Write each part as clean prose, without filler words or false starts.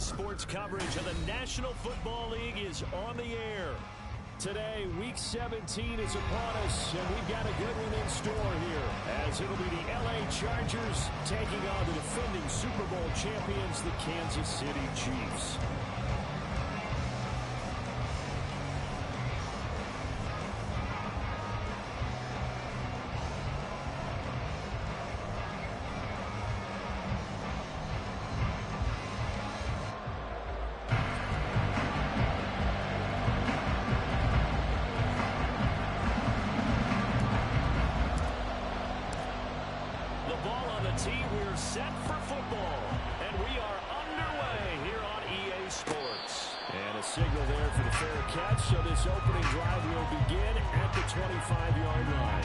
Sports coverage of the National Football League is on the air. Today, Week 17 is upon us, and we've got a good one in store here, as it'll be the LA Chargers taking on the defending Super Bowl champions, the Kansas City Chiefs. We're set for football, and we are underway here on EA Sports. And a signal there for the fair catch, so this opening drive will begin at the 25-yard line.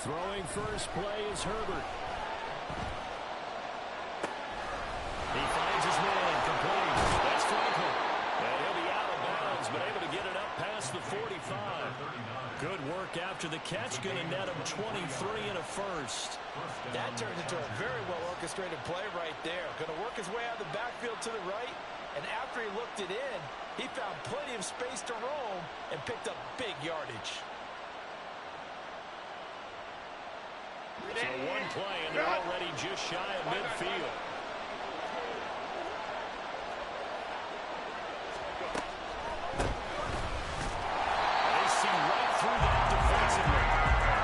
Throwing first play is Herbert. He finds his man, complete. That's Franklin. And he'll be out of bounds, but able to get it up past the 45. Good work after the catch, going to net him 23 and a first. That turned into a very well-orchestrated play right there. Going to work his way out of the backfield to the right, and after he looked it in, he found plenty of space to roam and picked up big yardage. So one play, and they're already just shy of midfield. They see right through that defensively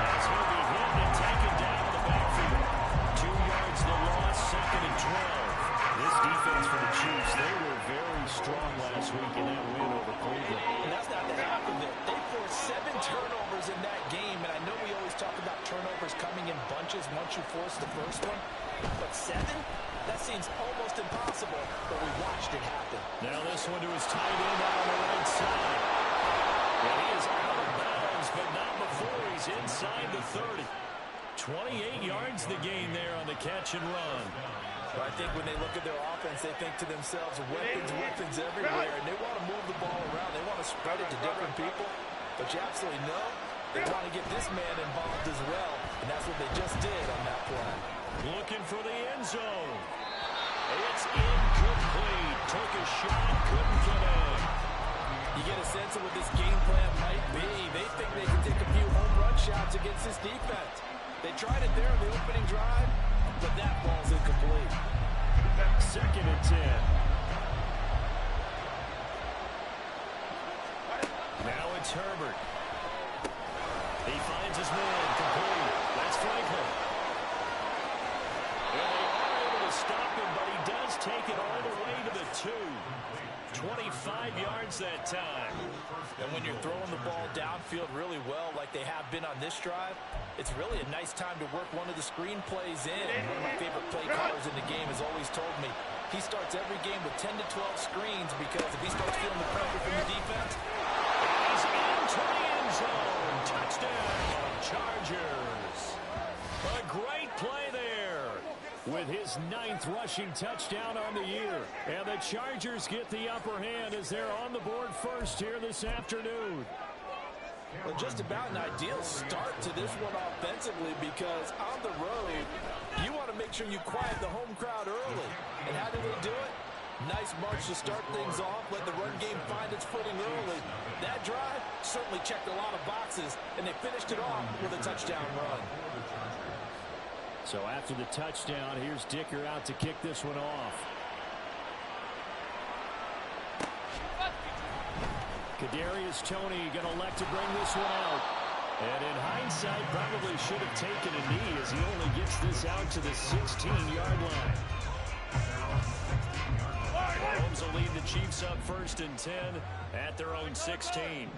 as he'll be hit and taken down in the backfield. 2 yards the loss, 2nd and 12. This defense for the Chiefs, they were very strong last week in that win over Cleveland. And that's not the half of it. They forced 7 turnovers in that game, and I know we always talk about turnovers coming in bunches once you force the first one, but 7? That seems almost impossible, but we watched it happen. Now this one to his tight end out on the right side. And he is out of bounds, but not before he's inside the 30. 28 yards the gain there on the catch and run. Well, I think when they look at their offense, they think to themselves, weapons everywhere, and they want to move the ball around. They want to spread it to different people, but you absolutely know they want to get this man involved as well, and that's what they just did on that play. Looking for the end zone. It's incomplete. Took a shot, couldn't get in. You get a sense of what this game plan might be. They think they can take a few home run shots against this defense. They tried it there on the opening drive, but that ball's incomplete. 2nd and 10. Now it's Herbert. He finds his man, complete. That's Franklin. And they are able to stop him, but he does take it all the way to the 2. 25 yards that time. And when you're throwing the ball downfield really well like they have been on this drive, it's really a nice time to work one of the screen plays in. One of my favorite play callers in the game has always told me he starts every game with 10 to 12 screens because if he starts feeling the pressure from the defense, he's into the end zone. Touchdown, Chargers. A great play there with his 9th rushing touchdown on the year. And the Chargers get the upper hand as they're on the board first here this afternoon. Well, just about an ideal start to this one offensively because on the road, you want to make sure you quiet the home crowd early. And how do they do it? Nice march to start things off, let the run game find its footing early. That drive certainly checked a lot of boxes, and they finished it off with a touchdown run. So after the touchdown, here's Dicker out to kick this one off. Kadarius Toney going to elect to bring this one out. And in hindsight, probably should have taken a knee as he only gets this out to the 16-yard line. Mahomes will lead the Chiefs up 1st and 10 at their own 16.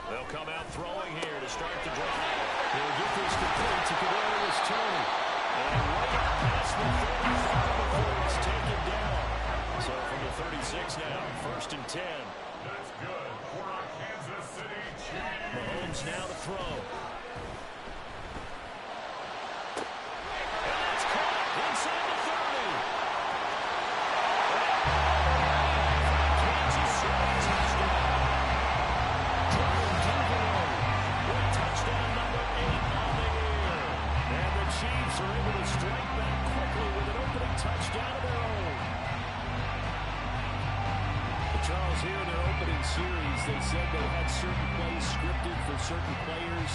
They'll come out throwing here to start the drive. They'll get this complete to Kadarius Toney. And way out past the 35 before it's taken down. So from the 36 now, 1st and 10. That's good for a Kansas City Chiefs. Mahomes now to throw. And that's caught inside the 30. Kansas City touchdown. Touchdown number 8 on the year. And the Chiefs are able to strike back quickly with an opening touchdown of their own. Charles, here in their opening series, they said they had certain plays scripted for certain players.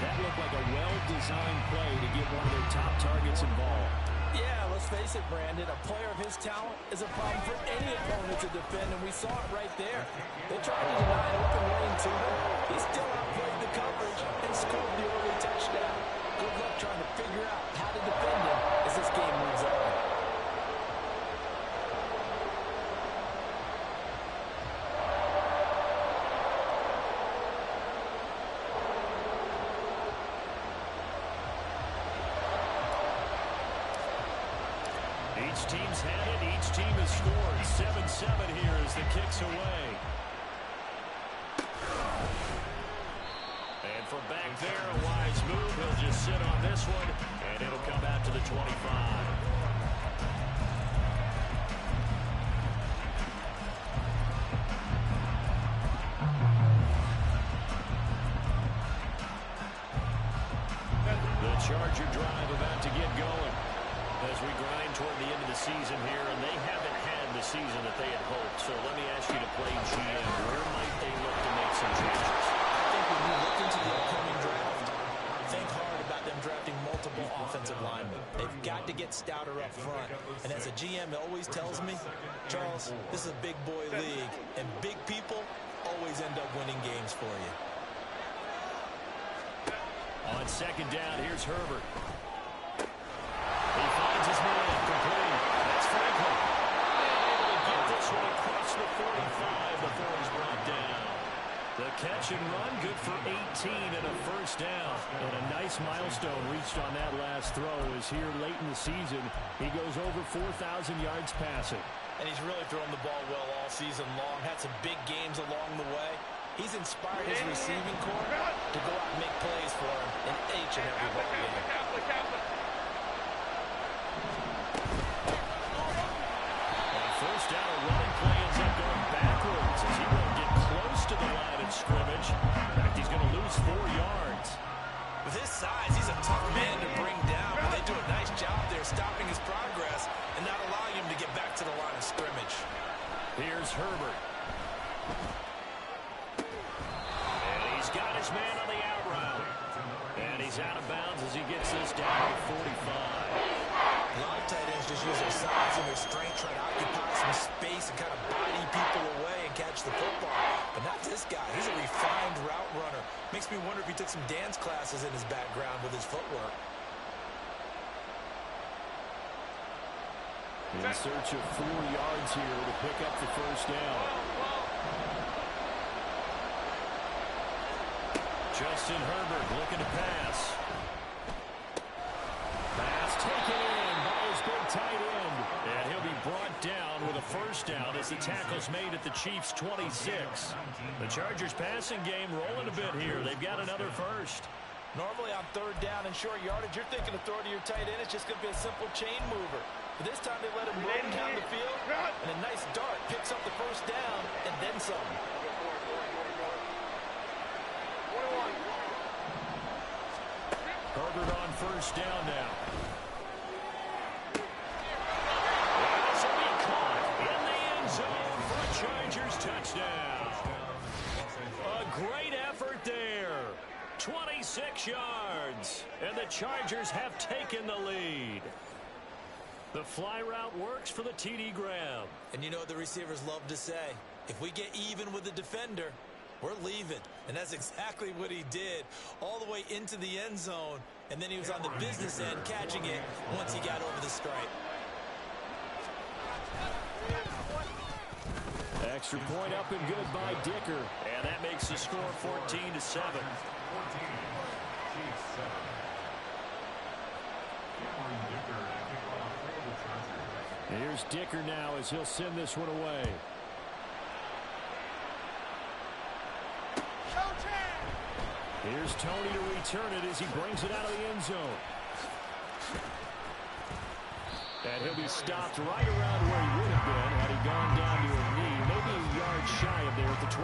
That looked like a well-designed play to get one of their top targets involved. Yeah, let's face it, Brandon. A player of his talent is a problem for any opponent to defend, and we saw it right there. They tried to deny an open lane to him. He still outplayed the coverage and scored the early touchdown. Good luck trying to figure out how to defend him as this game moves on. Each team's had it. Each team has scored. 7-7 here as the kick's away. And from back there, a wise move. He'll just sit on this one, and it'll come out to the 25. The Charger drive about to get going as we grind toward the end of the season here, and they haven't had the season that they had hoped. So let me ask you to play GM. Where might they look to make some changes? I think when you look into the upcoming draft, think hard about them drafting multiple offensive linemen. They've got to get stouter up front. And as a GM always tells me, Charles, this is a big boy league, and big people always end up winning games for you. On 2nd down, here's Herbert. He finds his man complete. That's Franklin. Able to get this one across the 45 before he's brought down. The catch and run, good for 18 and a 1st down. And a nice milestone reached on that last throw is here late in the season. He goes over 4,000 yards passing. And he's really thrown the ball well all season long. Had some big games along the way. He's inspired his receiving corps to go out and make plays for him in each and every ball game. On 1st down, a running play ends up going backwards as he won't get close to the line of scrimmage. In fact, he's going to lose 4 yards. With his size, he's a tough man to bring down, but they do a nice job there stopping his progress and not allowing him to get back to the line of scrimmage. Here's Herbert. And he's got his man on the out route. And he's out of bounds as he gets this down to 45. A lot of tight ends just use their size and their strength, try to occupy some space and kind of body people away and catch the football. But not this guy. He's a refined route runner. Makes me wonder if he took some dance classes in his background with his footwork. In search of 4 yards here to pick up the 1st down. Justin Herbert looking to pass. Pass taken in by his big tight end. And he'll be brought down with a 1st down as the tackle's made at the Chiefs' 26. The Chargers passing game rolling a bit here. They've got another 1st. Normally on 3rd down and short yardage, you're thinking of throw to your tight end. It's just going to be a simple chain mover. But this time they let him roam down the field, and a nice dart picks up the 1st down and then some. Herbert on 1st down now. In the end zone for a Chargers touchdown. A great effort there. 26 yards. And the Chargers have taken the lead. The fly route works for the TD grab. And you know what the receivers love to say? If we get even with the defender, we're leaving. And that's exactly what he did, all the way into the end zone. And then he was on the business end catching it once he got over the stripe. Extra point up and good by Dicker. And that makes the score 14-7. Here's Dicker now as he'll send this one away. Here's Tony to return it as he brings it out of the end zone. And he'll be stopped right around where he would have been had he gone down to a knee, maybe a yard shy of there at the 24.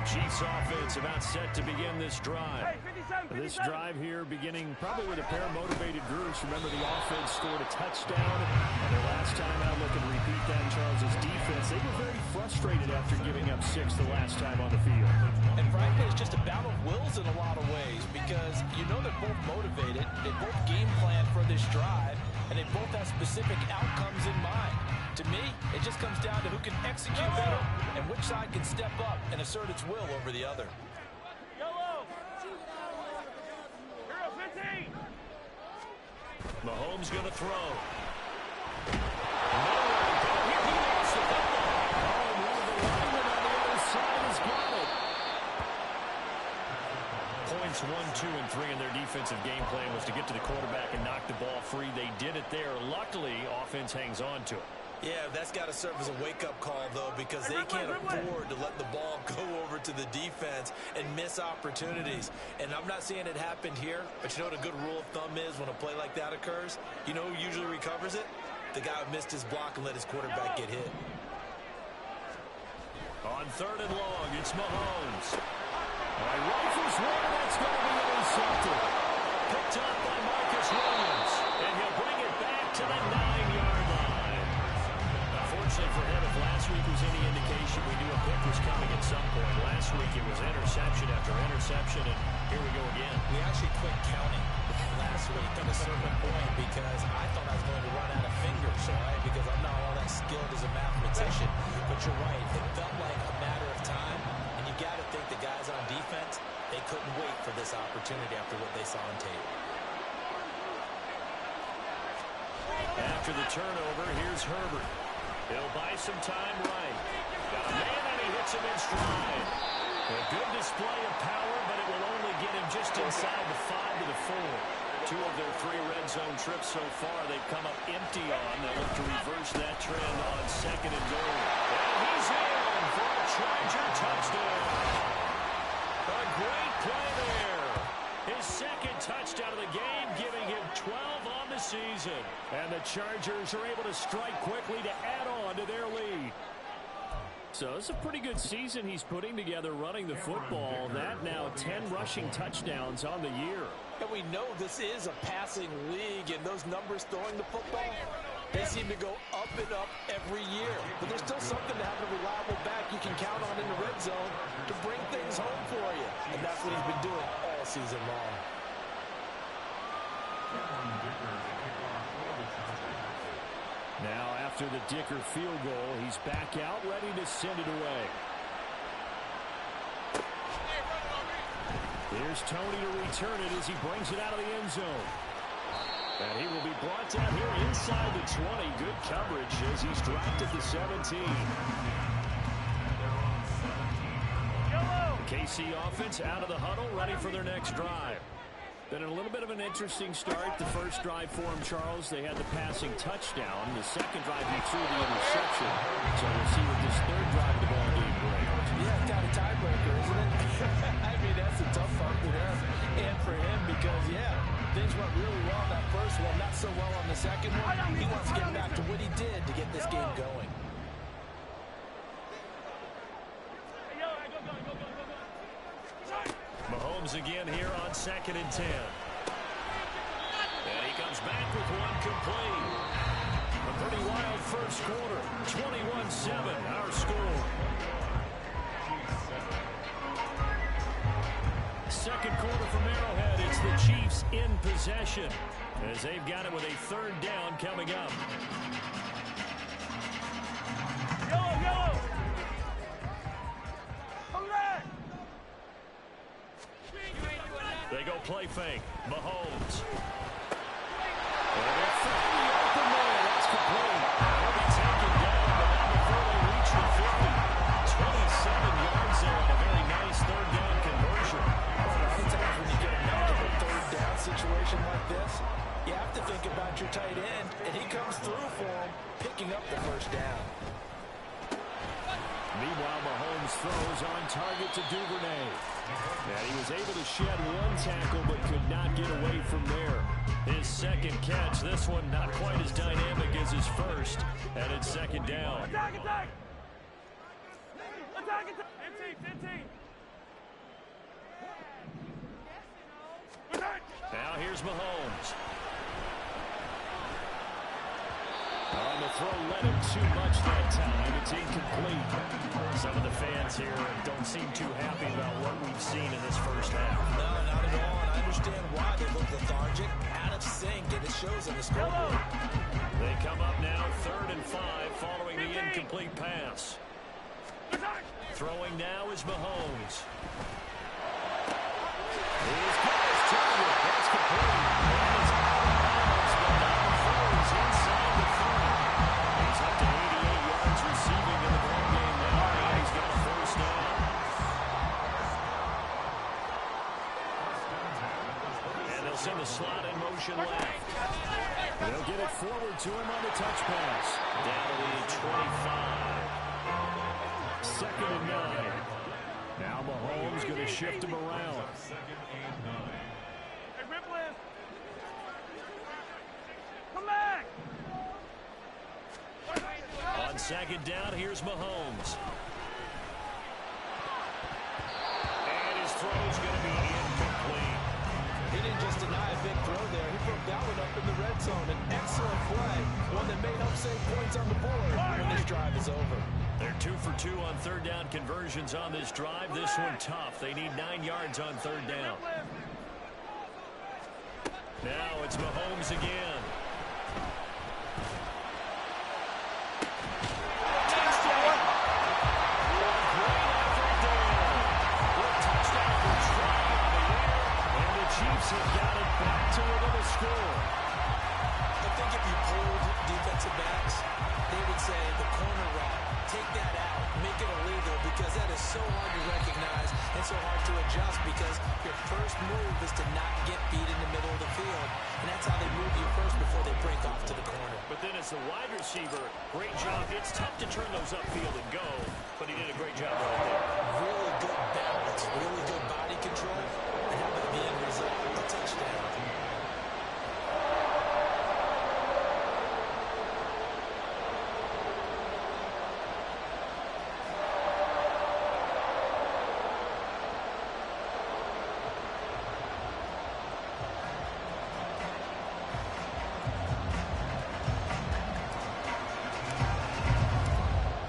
Chiefs offense about set to begin this drive. This drive here beginning probably with a pair of motivated groups. Remember, the offense scored a touchdown, and their last time out, looking to repeat that in Charles' defense. They were very frustrated after giving up 6 the last time on the field. And frankly, it's just a battle of wills in a lot of ways because you know they're both motivated. They both game plan for this drive, and they both have specific outcomes in mind. To me, it just comes down to who can execute better and which side can step up and assert its will over the other. Mahomes going to throw. He lost the football. One of the linemen on the other side has got it. Points 1, 2, and 3 in their defensive game plan was to get to the quarterback and knock the ball free. They did it there. Luckily, offense hangs on to it. Yeah, that's got to serve as a wake-up call, though, because they can't afford to let the ball go over to the defense and miss opportunities. And I'm not saying it happened here, but you know what a good rule of thumb is when a play like that occurs? You know who usually recovers it? The guy who missed his block and let his quarterback get hit. On 3rd and long, it's Mahomes. Rifles one, that's going to be intercepted. Picked up by Marcus Williams, and he'll bring it back to the 9-yard line. Unfortunately for him, if last week was any indication, we knew a pick was coming at some point. Last week it was interception after interception, and here we go again. We actually quit counting last week at a certain point because I thought I was going to run out of fingers, right? Because I'm not all that skilled as a mathematician. But you're right, it felt like a matter of time, and you got to think the guys on defense, they couldn't wait for this opportunity after what they saw on tape. After the turnover, here's Herbert. He'll buy some time right. Got a man, and he hits him in stride. A good display of power, but it will only get him just inside the 5 to the 4. 2 of their 3 red zone trips so far, they've come up empty on. They'll look to reverse that trend on 2nd and goal. And he's in for a Charger touchdown. A great play there. His 2nd touchdown of the game, giving him 12 on the season. And the Chargers are able to strike quickly to add on to their lead. So it's a pretty good season he's putting together running the football. That now 10 rushing touchdowns on the year. And we know this is a passing league, and those numbers throwing the football, they seem to go up and up every year. But there's still something to have a reliable back you can count on in the red zone to bring things home for you. And that's what he's been doing all season long. Now, after the Dicker field goal, he's back out, ready to send it away. Here's Tony to return it as he brings it out of the end zone. And he will be brought down here inside the 20. Good coverage as he's dropped at the 17. The KC offense out of the huddle, ready for their next drive. Been a little bit of an interesting start. The first drive for him, Charles, they had the passing touchdown. The second drive, he threw the interception. So we'll see what this 3rd drive of the ball game brings. Yeah, it's got a tiebreaker, isn't it? I mean, that's a tough part for him and for him because, yeah, things went really well that first one, not so well on the second one. He wants to get back to what he did to get this game going. Mahomes again here on 2nd and 10. And he comes back with one complete. A pretty wild first quarter. 21-7, our score. Second quarter from Arrowhead. It's the Chiefs in possession as they've got it with a 3rd down coming up. Yellow! They go play fake. Mahomes. And they're finding the open man. That's complete. He'll be taken down, but not before they reach the 50. 27 Meanwhile, Mahomes throws on target to Duvernay. And he was able to shed one tackle but could not get away from there. His second catch, this one not quite as dynamic as his first, and it's second down. Attack, attack! Attack, attack! 15. Now here's Mahomes. On the throw, led him too much that time. It's incomplete. Some of the fans here don't seem too happy about what we've seen in this first half. No, not at all. And I understand why they look lethargic, out of sync, and it shows in the scoreboard. They come up now, 3rd and 5, following the incomplete pass. Throwing now is Mahomes. He's got his target. That's complete. That is Mahomes, but now throws inside the 30. He's up to 88 yards receiving in the ball game now, and he's got a first down. And they'll send the slot in motion left. They'll get it forward to him on the touch pass. Down to the 25. 2nd and 9. Now Mahomes going to shift him around. Hey, Ripley! Come back! On 2nd down, here's Mahomes. And his throw's going to be incomplete. He didn't just deny a big throw there. He broke that one up in the red zone. An excellent play. One that may help save points on the board when this drive is over. They're 2 for 2 on 3rd down conversions on this drive. This one tough. They need 9 yards on 3rd down. Now it's Mahomes again. Chiefs have got it back to within a score. I think if you pulled defensive backs, they would say the corner route, take that out, make it illegal, because that is so hard to recognize and so hard to adjust, because your first move is to not get beat in the middle of the field, and that's how they move you first before they break off to the corner. But then as the wide receiver, great job. It's tough to turn those upfield and go, but he did a great job right there. Really good balance, really good body control, and how about the end result, a touchdown.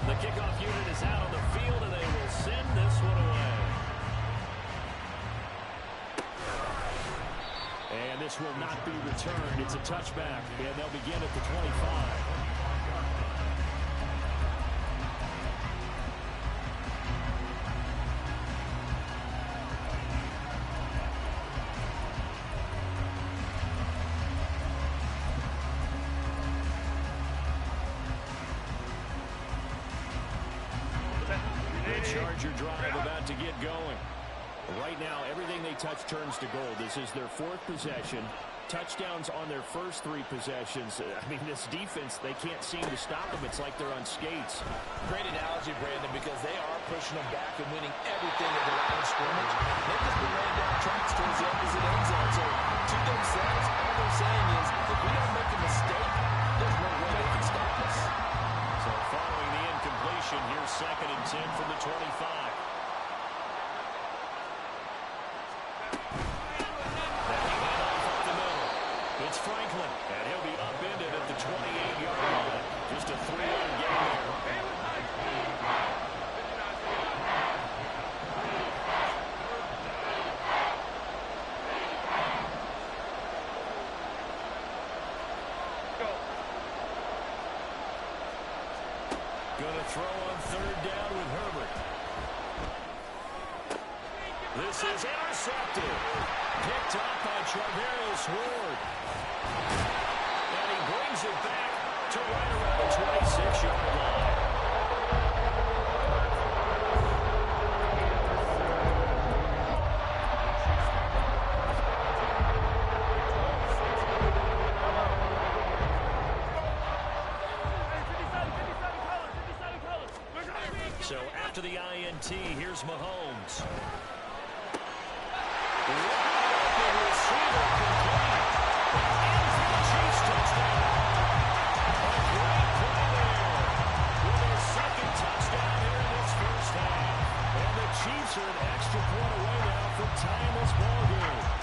The kickoff unit is out on the field, and they will send this one away. And this will not be returned. It's a touchback, and they'll begin at the 25. Charger drive about to get going. Right now, everything they touch turns to gold. This is their 4th possession. Touchdowns on their first 3 possessions. I mean, this defense, they can't seem to stop them. It's like they're on skates. Great analogy, Brandon, because they are pushing them back and winning everything at the line of scrimmage. They've just been laying down tracks towards the opposite end zone. So, to themselves, all they're saying is, if we don't make a mistake, there's no way they can stop us. So, following the incompletion, here's 2nd and 10 from the 25. It's Franklin, and he'll be upended at the 28-yard line. Just a 3-yard gain there. Going to throw on 3rd down with Herbert. This is intercepted. Picked up by Charvarius Ward. And he brings it back to right around the 26-yard line. So after the INT, here's Mahomes. Chiefs touchdown. A great play there with their second touchdown here in this first half. And the Chiefs are an extra point away now from tying this ball game.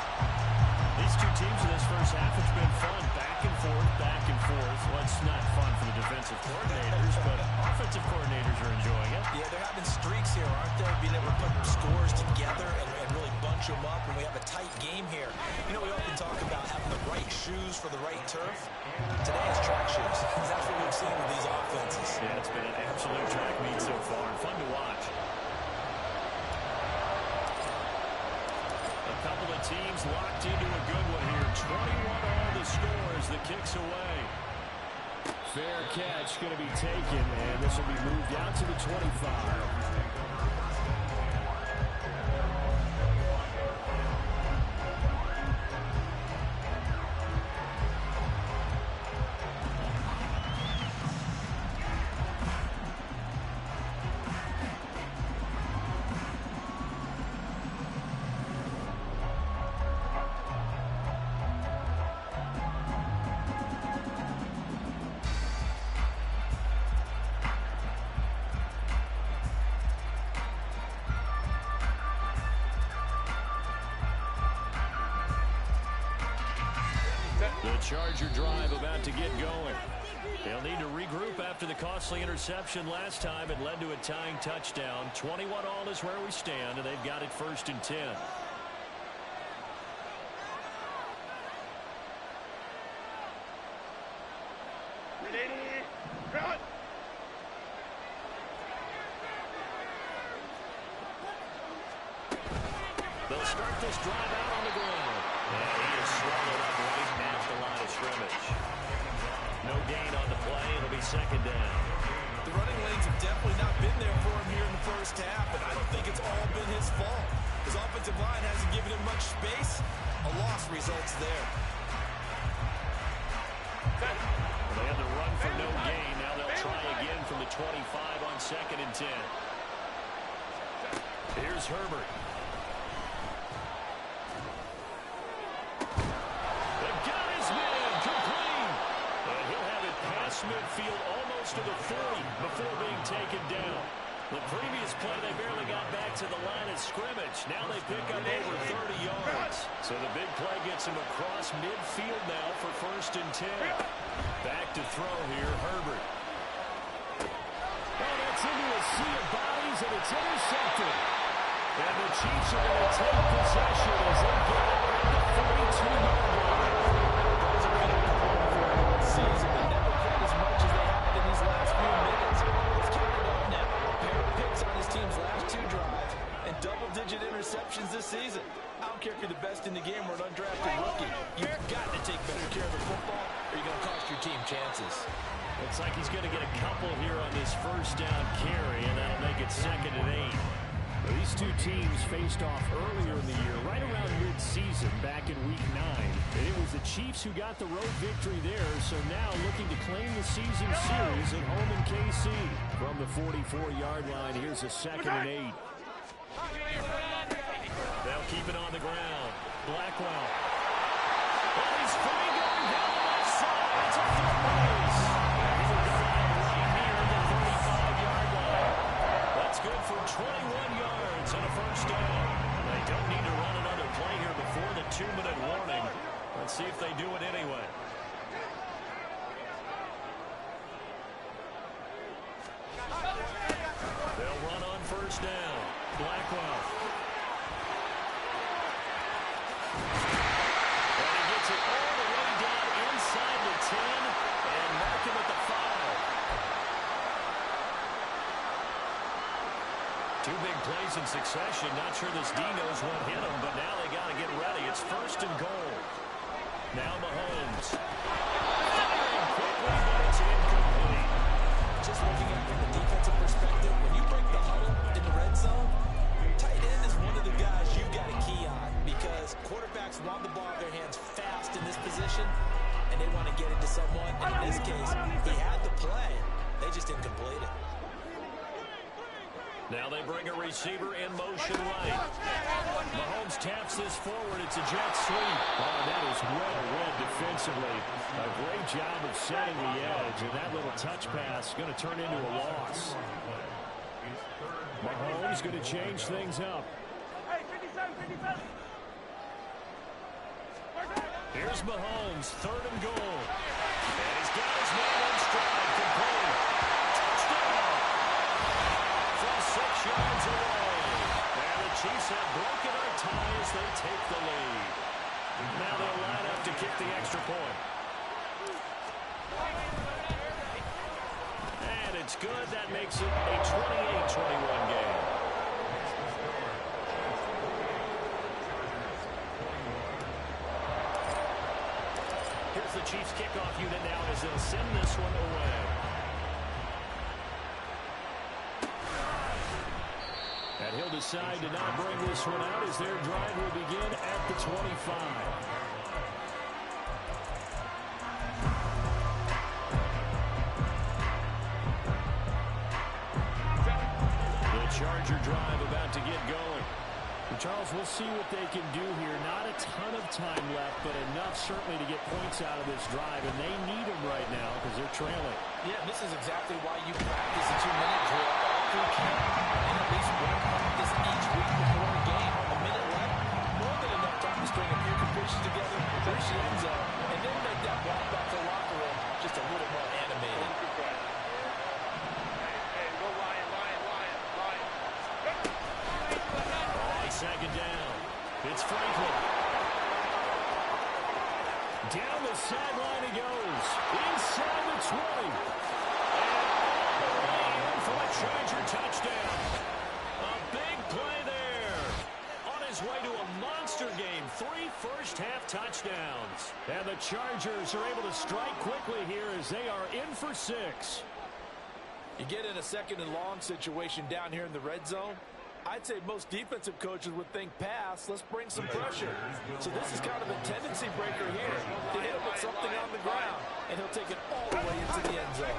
These two teams in this first half, it's been fun. Back and forth, back and forth. Well, it's not fun for the defensive coordinators, but offensive coordinators are enjoying it. Yeah, they're having streaks here, aren't they? Being able to put scores together and really bunch them up, and we have a tight game here. You know, we often talk about having the right shoes for the right turf. Today it's track shoes. That's what we've seen with these offenses. Yeah, it's been an absolute track meet so far, and fun to watch. A couple of teams locked into a good one here. 21 all the scores. The kicks away. Fair catch going to be taken, and this will be moved out to the 25. The Charger drive about to get going. They'll need to regroup after the costly interception last time. It led to a tying touchdown. 21 all is where we stand, and they've got it 1st and 10. Ready, run! They'll start this drive out on the ground. And he is swallowed up right past the line of scrimmage. No gain on the play. It'll be 2nd down. The running lanes have definitely not been there for him here in the first half, but I don't think it's all been his fault. His offensive line hasn't given him much space. A loss results there. Well, they had to run for no gain. Now they'll try again from the 25 on 2nd and 10. Here's Herbert. Midfield almost to the 40 before being taken down. The previous play, they barely got back to the line of scrimmage. Now they pick up over 30 yards. So the big play gets him across midfield now for 1st and 10. Back to throw here, Herbert. Oh, that's into a sea of bodies, and it's intercepted. And the Chiefs are going to take possession as they get out at the 42-yard line. Those are going to perform for the season. They never quite as much as they have in these last few minutes. He's counted up now. A pair of picks on his team's last 2 drives and double-digit interceptions this season. I don't care if you're the best in the game or an undrafted rookie. You've got to take better care of the football or you're going to cost your team chances. Looks like he's going to get a couple here on this 1st down carry, and that'll make it 2nd and 8. These two teams faced off earlier in the year, right around mid-season, back in Week 9. And it was the Chiefs who got the road victory there, so now looking to claim the season series at home in KC. From the 44-yard line, here's a 2nd and 8. They'll keep it on the ground. Blackwell. Oh, he's free going down the left side. It's a third base. He will go out right near the 35-yard line. That's good for 21 yards and a 1st down. They don't need to run another play here before the 2-minute warning. Let's see if they do it anyway. They'll run on 1st down. Blackwell. And he gets it all the way down inside the 10 and mark him at the 5. 2 big plays in succession. Not sure this D knows what hit him, but now they got to get ready. It's 1st and goal. Now Mahomes. Firing quickly, but it's incomplete. Just looking at it from the defensive perspective, when you break the huddle in the red zone, tight end is one of the guys you've got to key on because quarterbacks want the ball in their hands fast in this position, and they want to get it to someone. And in this case, he had the play. They just didn't complete it. Now they bring a receiver in motion right. Mahomes taps this forward. It's a jet sweep. Oh, that is well read defensively. A great job of setting the edge, and that little touch pass is going to turn into a loss. Mahomes going to change things up. Here's Mahomes, 3rd and goal. And he's got his man on stride, complete. Touchdown! From 6 yards away. And the Chiefs have broken our tie as they take the lead. Now they'll line up to kick the extra point. And it's good. That makes it a 28-21 game. Here's the Chiefs kickoff unit now as they'll send this one away. And he'll decide to not bring this one out as their drive will begin at the 25. The Charger drive about to get going. Charles, we'll see what they can do here. Not a ton of time left, but enough certainly to get points out of this drive, and they need them right now because they're trailing. Yeah, this is exactly why you practice a 2-minute drill all through camp, and at least one practice each week before a game. A minute left, more than enough time to string a few completions together, push the end zone, and then make that walk back to the locker room just a little more animated. Second down. It's Franklin. Down the sideline he goes. Inside the 20. And all the way in for a Charger touchdown. A big play there. On his way to a monster game. 3 first-half touchdowns. And the Chargers are able to strike quickly here as they are in for 6. You get in a 2nd and long situation down here in the red zone. I'd say most defensive coaches would think pass, let's bring some pressure. So this is kind of a tendency breaker here. They hit him with something on the ground, and he'll take it all the way into the end zone.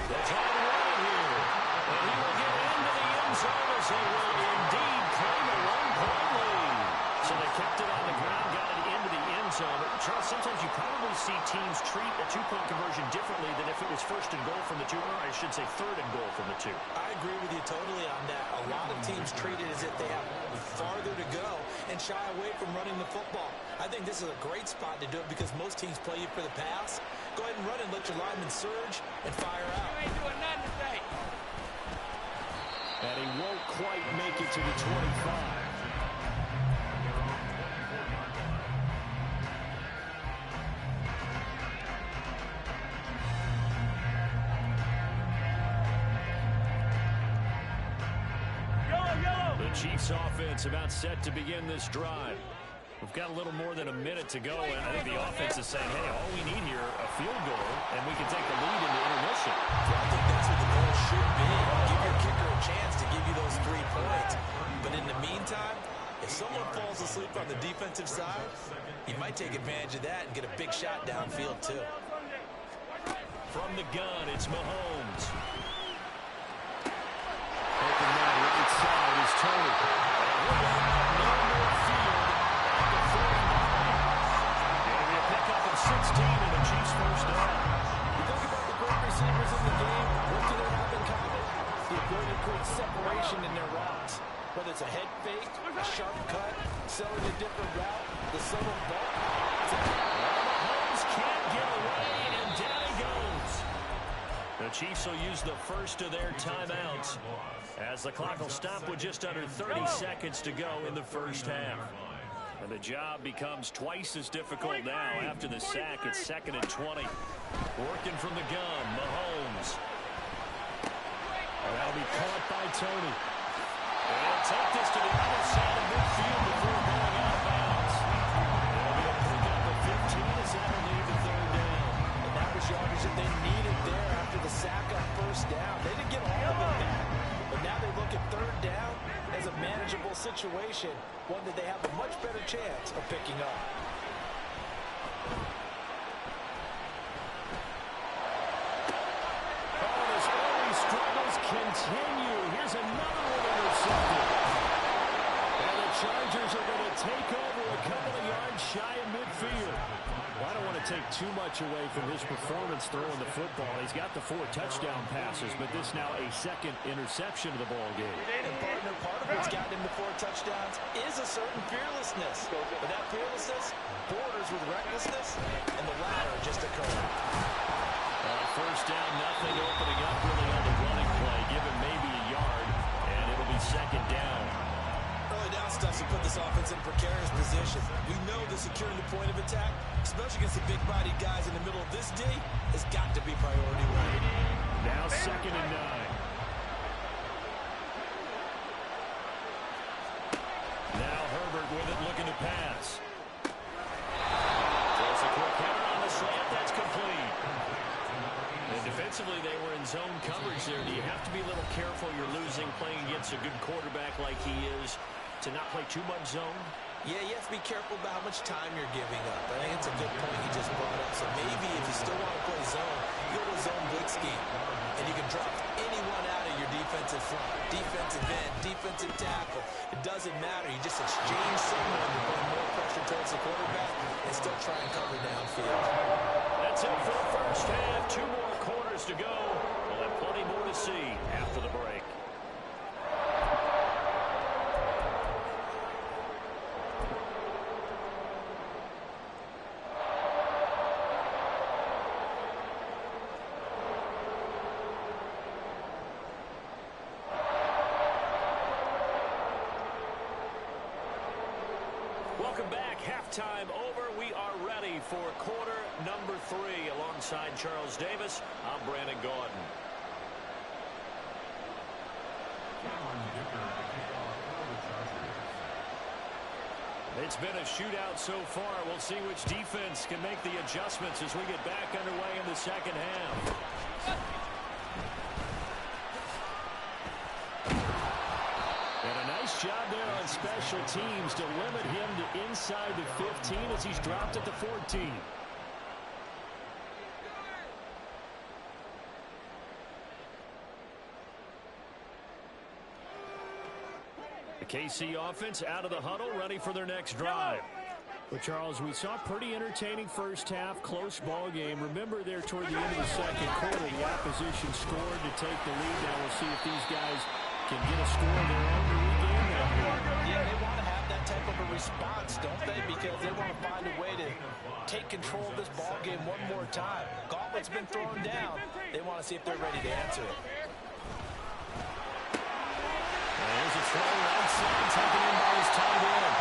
That's on the right here. And he will get into the end zone as they will indeed claim a 1-point lead. So they kept it on the ground, got it into the end zone. Charles, sometimes you probably see teams treat a 2-point conversion differently than if it was 1st and goal from the 2, or I should say 3rd and goal from the 2. I agree with you totally on that. A lot of teams treat it as if they have farther to go and shy away from running the football. I think this is a great spot to do it because most teams play you for the pass. Go ahead and run and let your linemen surge and fire out. And he won't quite make it to the 25. Chiefs offense about set to begin this drive. We've got a little more than a minute to go, and I think the offense is saying, hey, all we need here, a field goal, and we can take the lead into intermission. Yeah, I think that's what the goal should be. Give your kicker a chance to give you those 3 points. But in the meantime, if someone falls asleep on the defensive side, you might take advantage of that and get a big shot downfield, too. From the gun, it's Mahomes. Open man right side is Tony. And we're no more field at the 49. It'll be a pickup of 16 and the Chiefs first down. You think about the great receivers in the game, what do they have in common? The ability to create separation in their routes. Whether it's a head fake, a sharp cut, selling a different route, the subtle bump. Mahomes can't get away, and down he goes. The Chiefs will use the first of their timeouts as the clock will stop with just under 30 seconds to go in the first half. And the job becomes twice as difficult now after the sack. It's 2nd and 20. Working from the gun, Mahomes. And that'll be caught by Tony. And he'll take this to the other side of midfield before going out of bounds. It'll be a pickup of 15 as that'll leave the 3rd down. And that was yardage that they needed there after the sack on 1st down. They didn't get all of it back. But now they look at 3rd down as a manageable situation, one that they have a much better chance of picking up. Oh, his early struggles continue. Here's another one intercepted. And the Chargers are going to take over a couple of yards shy of midfield. Well, I don't want to take too much away from his performance throwing the football. He's got the 4 touchdown passes, but this now a second interception of the ball game. And partner, part of what's gotten him to 4 touchdowns is a certain fearlessness. But that fearlessness borders with recklessness, and the latter just occurred. First down, nothing opening up really on the running play. Give him maybe a yard, and it'll be second down. Early down stuff to put this offense in precarious position. We know the securing the point of attack, especially against the big-bodied guys in the middle of this D, has got to be priority one. Now second and 9. Now Herbert with it, looking to pass. Throws a quick header on the slant. That's complete. And defensively, they were in zone coverage there. Do you have to be a little careful? You're losing playing against a good quarterback like he is to not play too much zone? Yeah, you have to be careful about how much time you're giving up. I think it's a good point you just brought up. So maybe if you still want to play zone, you go to a zone blitz scheme. And you can drop anyone out of your defensive front. Defensive end, defensive tackle. It doesn't matter. You just exchange someone to put more pressure towards the quarterback and still try and cover downfield. That's it for the first half. 2 more quarters to go. We'll have plenty more to see after the break. Welcome back. Halftime over. We are ready for quarter number 3. Alongside Charles Davis, I'm Brandon Gaudin. It's been a shootout so far. We'll see which defense can make the adjustments as we get back underway in the second half. And a nice job there on special teams to limit him to inside the 15 as he's dropped at the 14. The KC offense out of the huddle, ready for their next drive. But, Charles, we saw a pretty entertaining first half, close ball game. Remember there toward the end of the second quarter, the opposition scored to take the lead. Now we'll see if these guys can get a score of their own to regain that lead. Yeah, they want to have that type of a response, don't they? Because they want to find a way to take control of this ball game one more time. Gauntlet's been thrown down. They want to see if they're ready to answer it. There's a throw right side, taken in by his tight end.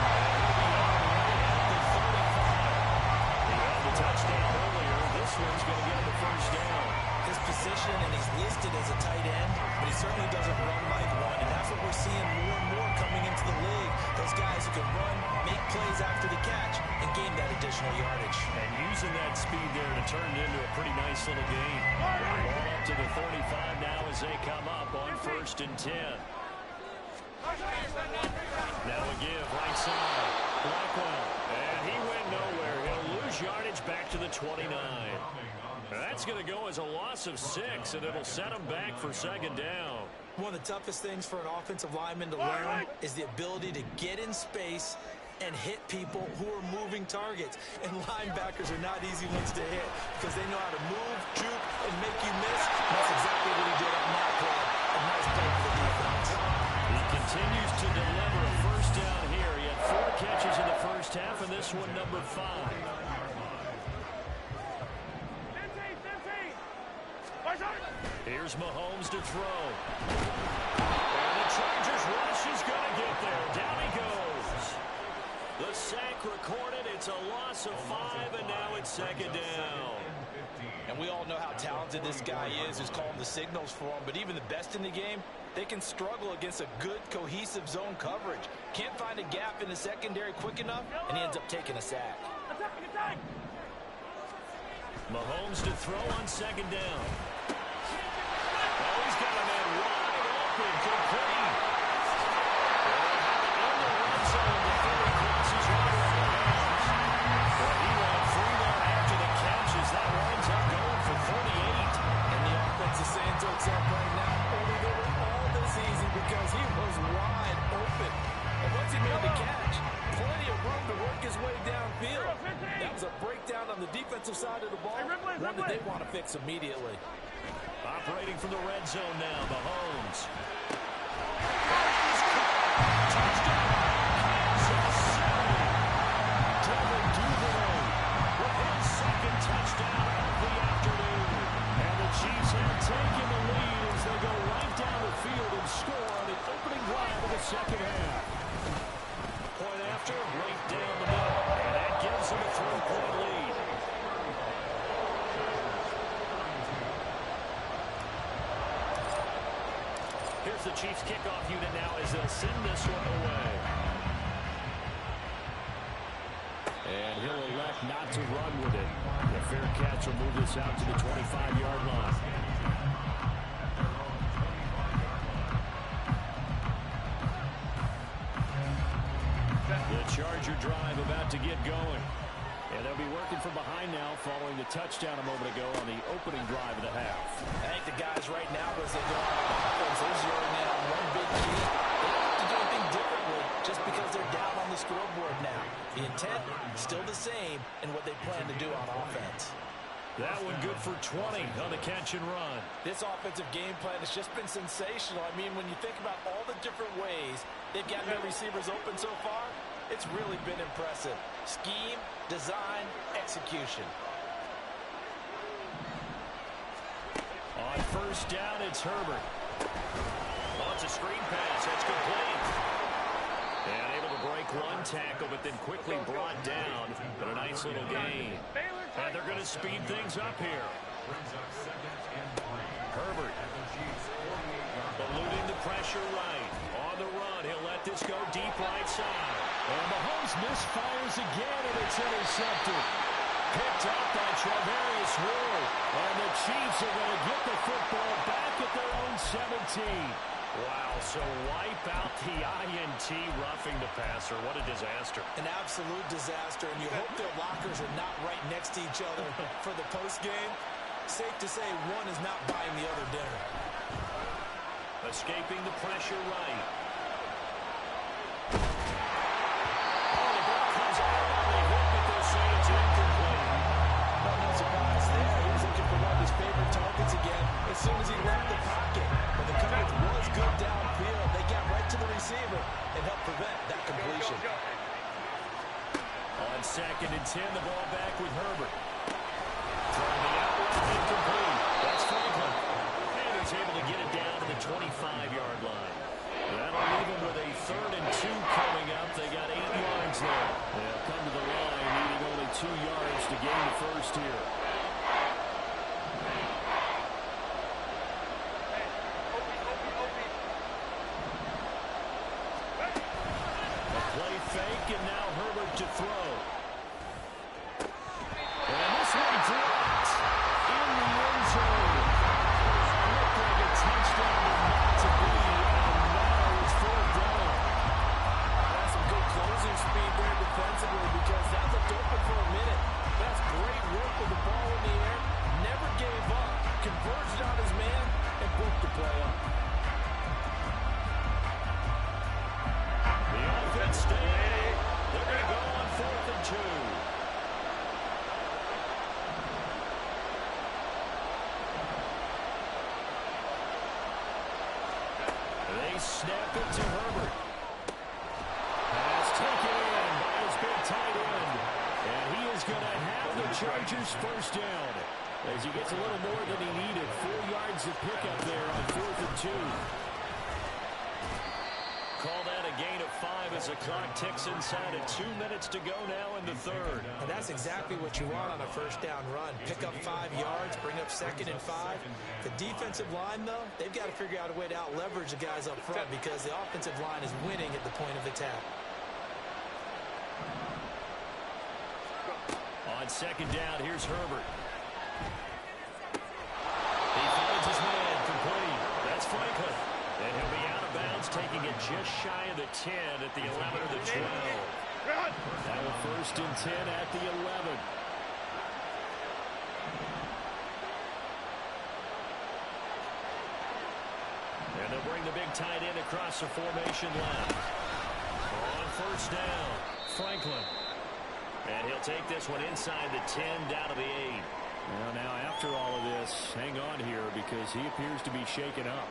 He had the touchdown earlier. This one's going to get him the first down. His position, and he's listed as a tight end, but he certainly doesn't run like one, and that's what we're seeing more and more coming into the league. Those guys who can run, make plays after the catch, and gain that additional yardage. And using that speed there to turn it into a pretty nice little gain. Ball up to the 35 now as they come up on 1st and 10. Now a give, right side. Blackwell. And he went nowhere. He'll lose yardage back to the 29. That's going to go as a loss of 6, and it'll set him back for second down. One of the toughest things for an offensive lineman to learn is the ability to get in space and hit people who are moving targets. And linebackers are not easy ones to hit because they know how to move, juke, and make you miss. And that's exactly what he did on that play. A nice play for the defense. He continues to deliver a first down here. He had 4 catches in the first half, and this one number 5. Here's Mahomes to throw. And the Chargers rush is going to get there. Down he goes. The sack recorded. It's a loss of 5, and now it's second down. And we all know how talented this guy is who's calling the signals for him. But even the best in the game, they can struggle against a good, cohesive zone coverage. Can't find a gap in the secondary quick enough, and he ends up taking a sack. Mahomes to throw on second down. Oh, he's got a man wide open, complete. In the red zone before he crosses right around the bounds. Well, he ran free there after the catches. That winds up going for 48. And the offense is saying to itself right now, only they were fix immediately. Operating from the red zone now, Mahomes. Touchdown of the afternoon. And the Chiefs have taken the lead as they go right down the field and score on the opening drive of the second half. Point after, right down the middle. And that gives them a 3-point lead. Here's the Chiefs kickoff unit now as they'll send this one away. And he'll elect not to run with it. The fair catch will move this out to the 25-yard line. The Charger drive about to get going. And they'll be working from behind now following the touchdown a moment ago on the opening drive of the half. I think the guys right now, as they go on offense, they're zeroing in on one big key. They don't have to do anything differently just because they're down on the scoreboard now. The intent, still the same in what they plan to do on offense. That one good for 20 on the catch and run. This offensive game plan has just been sensational. I mean, when you think about all the different ways they've gotten their receivers open so far, it's really been impressive. Scheme, design, execution. On first down, it's Herbert. Oh, it's a screen pass. That's complete. And able to break one tackle, but then quickly brought down. But a nice little gain. And they're going to speed things up here. Herbert. Eluding the pressure right. On the run, he'll let this go deep right side. And Mahomes misfires again, and it's intercepted. Picked up by Travarius Ward. And the Chiefs are going to get the football back at their own 17. Wow, so wipe out the INT roughing the passer. What a disaster. An absolute disaster, and you hope their lockers are not right next to each other for the postgame. Safe to say one is not buying the other dinner. Escaping the pressure right. Oh, the ball comes out on the hip, but they'll say it's incomplete. Well, no surprise there. He was looking for one of his favorite targets again as soon as he left the pocket. But the coverage was good downfield. They got right to the receiver and helped prevent that completion. On 2nd and 10, the ball back with Herbert. From the out route, incomplete. That's Franklin. And he's able to get it down to the 25-yard line. That'll leave him with a 3rd and 2 coming up. They got 8 yards there. They'll come to the line, needing only 2 yards to gain the first here. Fake, and now Herbert to throw. And this one dropped in the end zone. Looked like a touchdown, but not to be, and now it's 4th down. That's some good closing speed there defensively because that looked open for a minute. That's great work with the ball in the air. Never gave up. Converged on his man and broke the play up. The offense staying. They're going to go on 4th and 2. They snap it to Herbert. Pass taken in by his big tight end. And he is going to have the Chargers first down. As he gets a little more than he needed. 4 yards of pickup there on 4th and 2. Call that a gain of 5 as the clock ticks inside of 2 minutes to go now in the 3rd. And that's exactly what you want on a first down run. Pick up 5 yards, bring up 2nd and 5. The defensive line, though, they've got to figure out a way to out-leverage the guys up front because the offensive line is winning at the point of attack. On 2nd down, here's Herbert. He finds his man complete. That's Franklin. And he'll be out of bounds, taking it just shy of the 10 at the 11 or the 12. Now a 1st and 10 at the 11. And they'll bring the big tight end across the formation left. On 1st down, Franklin. And he'll take this one inside the 10 down to the 8. Well, now after all of this, hang on here because he appears to be shaken up.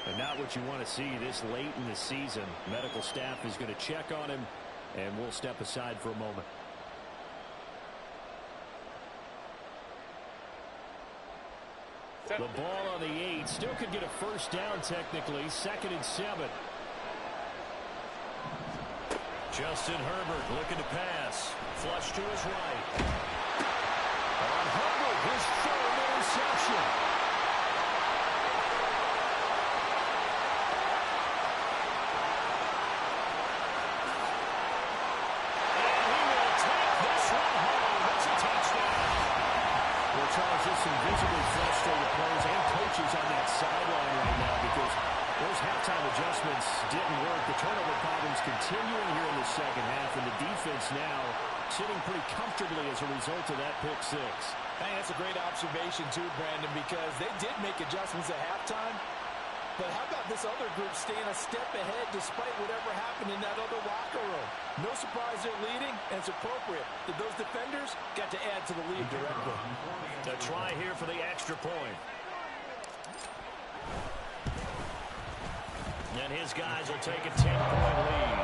And not what you want to see this late in the season. Medical staff is going to check on him, and we'll step aside for a moment. The ball on the 8. Still could get a first down technically. 2nd and 7. Justin Herbert looking to pass. Flush to his right. On Herbert, his 3rd interception. And he will take this one home. It's a touchdown. Well, Charles, there's some visibly frustrated players and coaches on that sideline right now because those halftime adjustments didn't work. The turnover problems continuing here in the second half, and the defense now sitting pretty comfortably as a result of that pick 6. Hey, that's a great observation too, Brandon, because they did make adjustments at halftime. But how about this other group staying a step ahead despite whatever happened in that other locker room? No surprise they're leading, and it's appropriate that those defenders got to add to the lead directly. A try here for the extra point. And his guys will take a 10-point lead.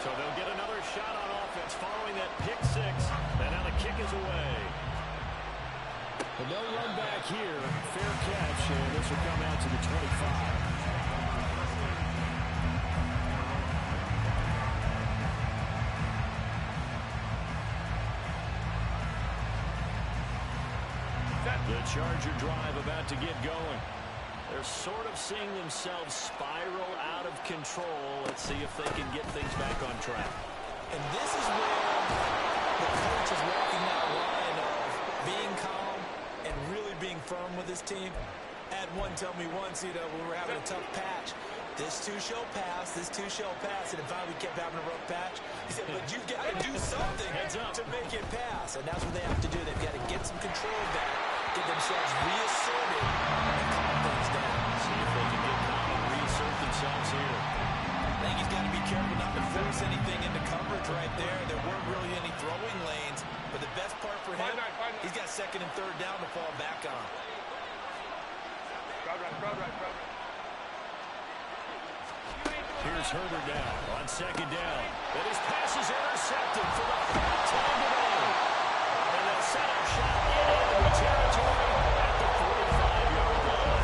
So they'll get another shot on offense following that pick 6. And now the kick is away. But no run back here. Fair catch, and this will come out to the 25. The Charger drive about to get going. They're sort of seeing themselves spiral out of control. Let's see if they can get things back on track. And this is where the coach is walking that line of being calm and really being firm with his team. I had one tell me once, when we were having a tough patch, this too shall pass, this too shall pass. And finally we kept having a rough patch. He said, but you've got to do something to make it pass. And that's what they have to do. They've got to get some control back, get themselves reasserted, and calm things down. See if they can get calm and reassert themselves here. I think he's got to be careful not to force anything into coverage right there. There weren't really any throwing lanes. But the best part for him, he's got 2nd and 3rd down to fall back on. Here's Herbert now on 2nd down. And his pass is intercepted for the 3rd time today. And they'll set up shop in enemy territory at the 45-yard line.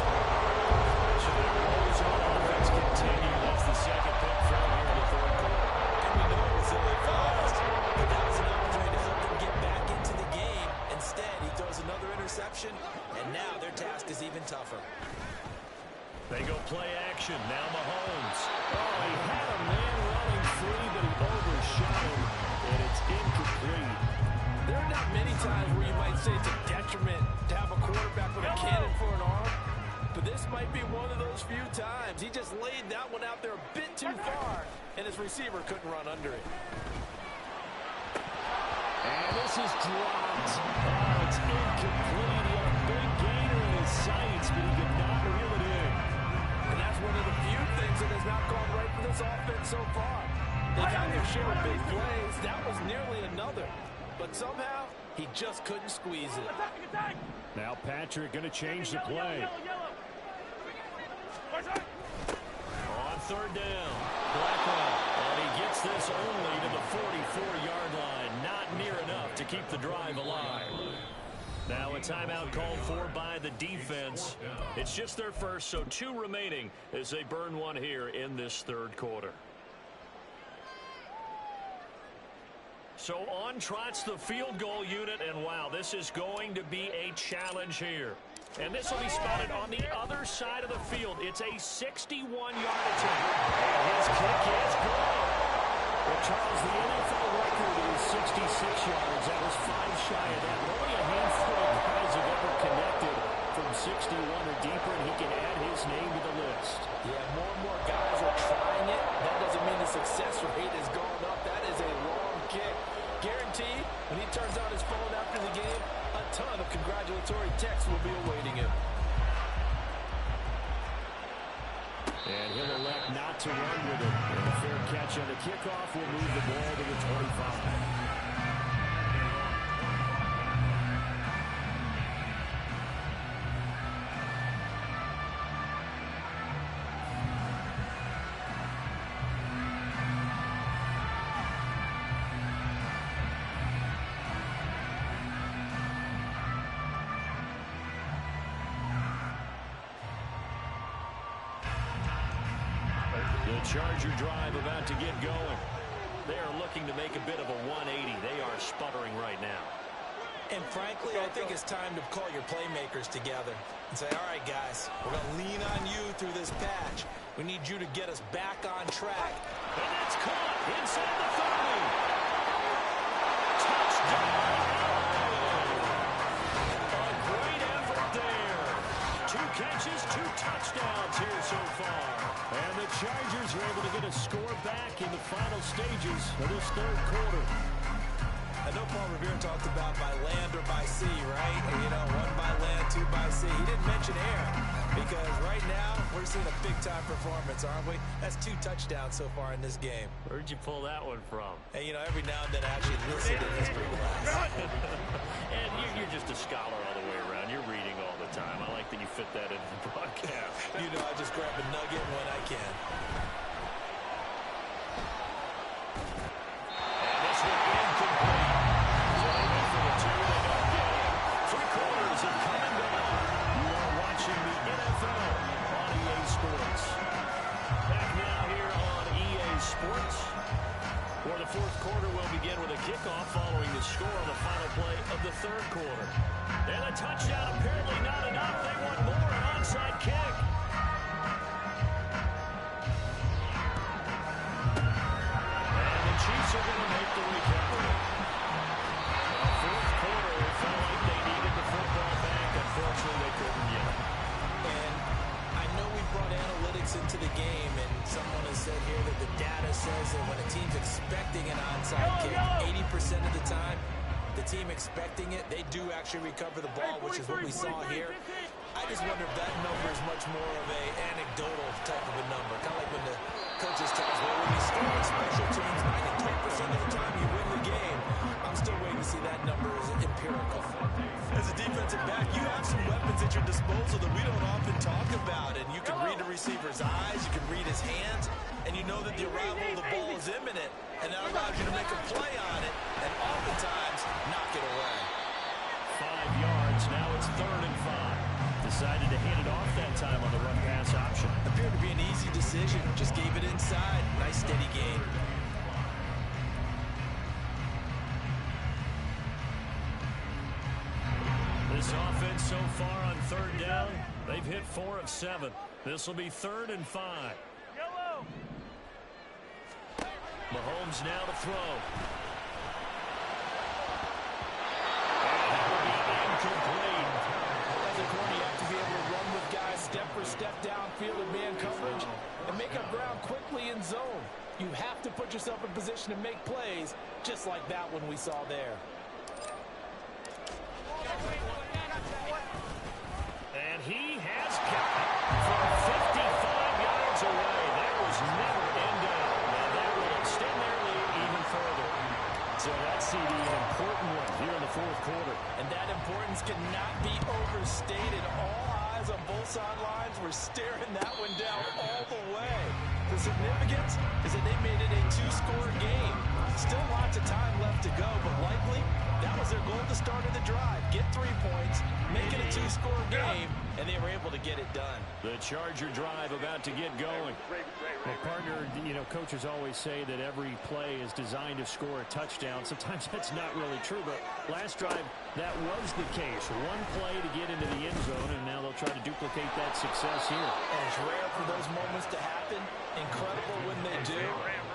So their woes on offense continue. That's the 2nd pick from here in the 3rd quarter. And we know it was ill-advised, but that was an opportunity to help them get back into the game. Instead, he throws another interception, and now their task is even tougher. They go play action. Now Mahomes. Oh, he had a man running free, but he overshot him, and it's incomplete. There are not many times where you might say it's a detriment to have a quarterback with a cannon for an arm, but this might be one of those few times. He just laid that one out there a bit too far, and his receiver couldn't run under it. And this is dropped. Oh, it's incomplete. He had a big gainer in his sights, but he could not reel it in. And that's one of the few things that has not gone right for this offense so far. They've had their share of big plays. That was nearly another. But somehow, he just couldn't squeeze it. Now Patrick going to change the play. On 3rd down, Blackwell. And he gets this only to the 44-yard line. Not near enough to keep the drive alive. Now a timeout called for by the defense. It's just their first, so 2 remaining as they burn one here in this 3rd quarter. So on trots the field goal unit, and wow, this is going to be a challenge here. And this will be spotted on the other side of the field. It's a 61-yard attempt. And his kick is good. Well, Charles, the NFL record is 66 yards. That was 5 shy of that. Only a handful of guys have ever connected from 61 or deeper, and he can add his name to the list. Yeah, more and more guys are trying it. That doesn't mean the success rate has gone up. That is a long kick. Guaranteed, when he turns on his phone after the game, a ton of congratulatory texts And he'll elect not to run with it. And a fair catch on the kickoff will move the ball to the 25. The Charger drive about to get going. They are looking to make a bit of a 180. They are sputtering right now. And frankly, I think it's time to call your playmakers together and say, all right, guys, we're going to lean on you through this patch. We need you to get us back on track. And that's caught inside the 30. Touchdown! A great effort there. 2 catches, 2 touchdowns here so far. And the Chargers are able to get a score back in the final stages of this third quarter. I know Paul Revere talked about by land or by sea, right? And, you know, 1 by land, 2 by sea. He didn't mention air because right now we're seeing a big-time performance, aren't we? That's 2 touchdowns so far in this game. Where'd you pull that one from? And, you know, every now and then I actually listen to history class. And you're just a scholar all the way around. You're reading all the time. I like that you fit that into the broadcast. You know, I just grab a nugget when I can. And this will be incomplete. So they go for the 2. They don't get it. 3 quarters have come and gone. You are watching the NFL on EA Sports. Back now here on EA Sports, where the fourth quarter will begin with a kickoff following the score on the final play of the third quarter. And a touchdown apparently not enough. They want more, an onside kick. And the Chiefs are going to make the recovery. The fourth quarter, it felt like they needed the football back. Unfortunately, they couldn't get it. And I know we brought analytics into the game, and someone has said here that the data says that when a team's expecting an onside kick, 80% of the time, the team expecting it, they do actually recover the ball, which is what we saw here. I just wonder if that number is much more of a anecdotal type of a number. Kind of like when the coaches tell us, well, when you score on special teams, 93% of the time you win the game. I'm still waiting to see that number as empirical. As a defensive back, you have some weapons at your disposal that we don't often talk about. And you can read the receiver's eyes, you can read his hands, and you know that the arrival of the ball is imminent. And that allows you to make a play on it, and oftentimes knock it away. 5 yards, now it's 3rd and 5. Decided to hand it off that time on the run pass option. Appeared to be an easy decision. Just gave it inside. Nice steady gain. This offense so far on 3rd down, they've hit 4 of 7. This will be 3rd and 5. Mahomes now to throw. And that will be incomplete. As a corner, you have to be able to run with guys step for step downfield in man coverage and make up ground quickly in zone. You have to put yourself in position to make plays, just like that one we saw there. And he has got it from 55 yards away. That was never in doubt. Now that will extend their lead even further. So that CD, an important one here in the fourth quarter. And that importance cannot be overstated. All eyes on both sidelines were staring that one down all the way. The significance is that they made it a 2-score game. Still lots of time left to go, but likely that was their goal at the start of the drive. Get 3 points, make it a 2-score game, and they were able to get it done. The Charger drive about to get going. Well, partner, you know, coaches always say that every play is designed to score a touchdown. Sometimes that's not really true, but last drive, that was the case. 1 play to get into the end zone, and now they'll try to duplicate that success here. And it's rare for those moments to happen. Incredible when they do.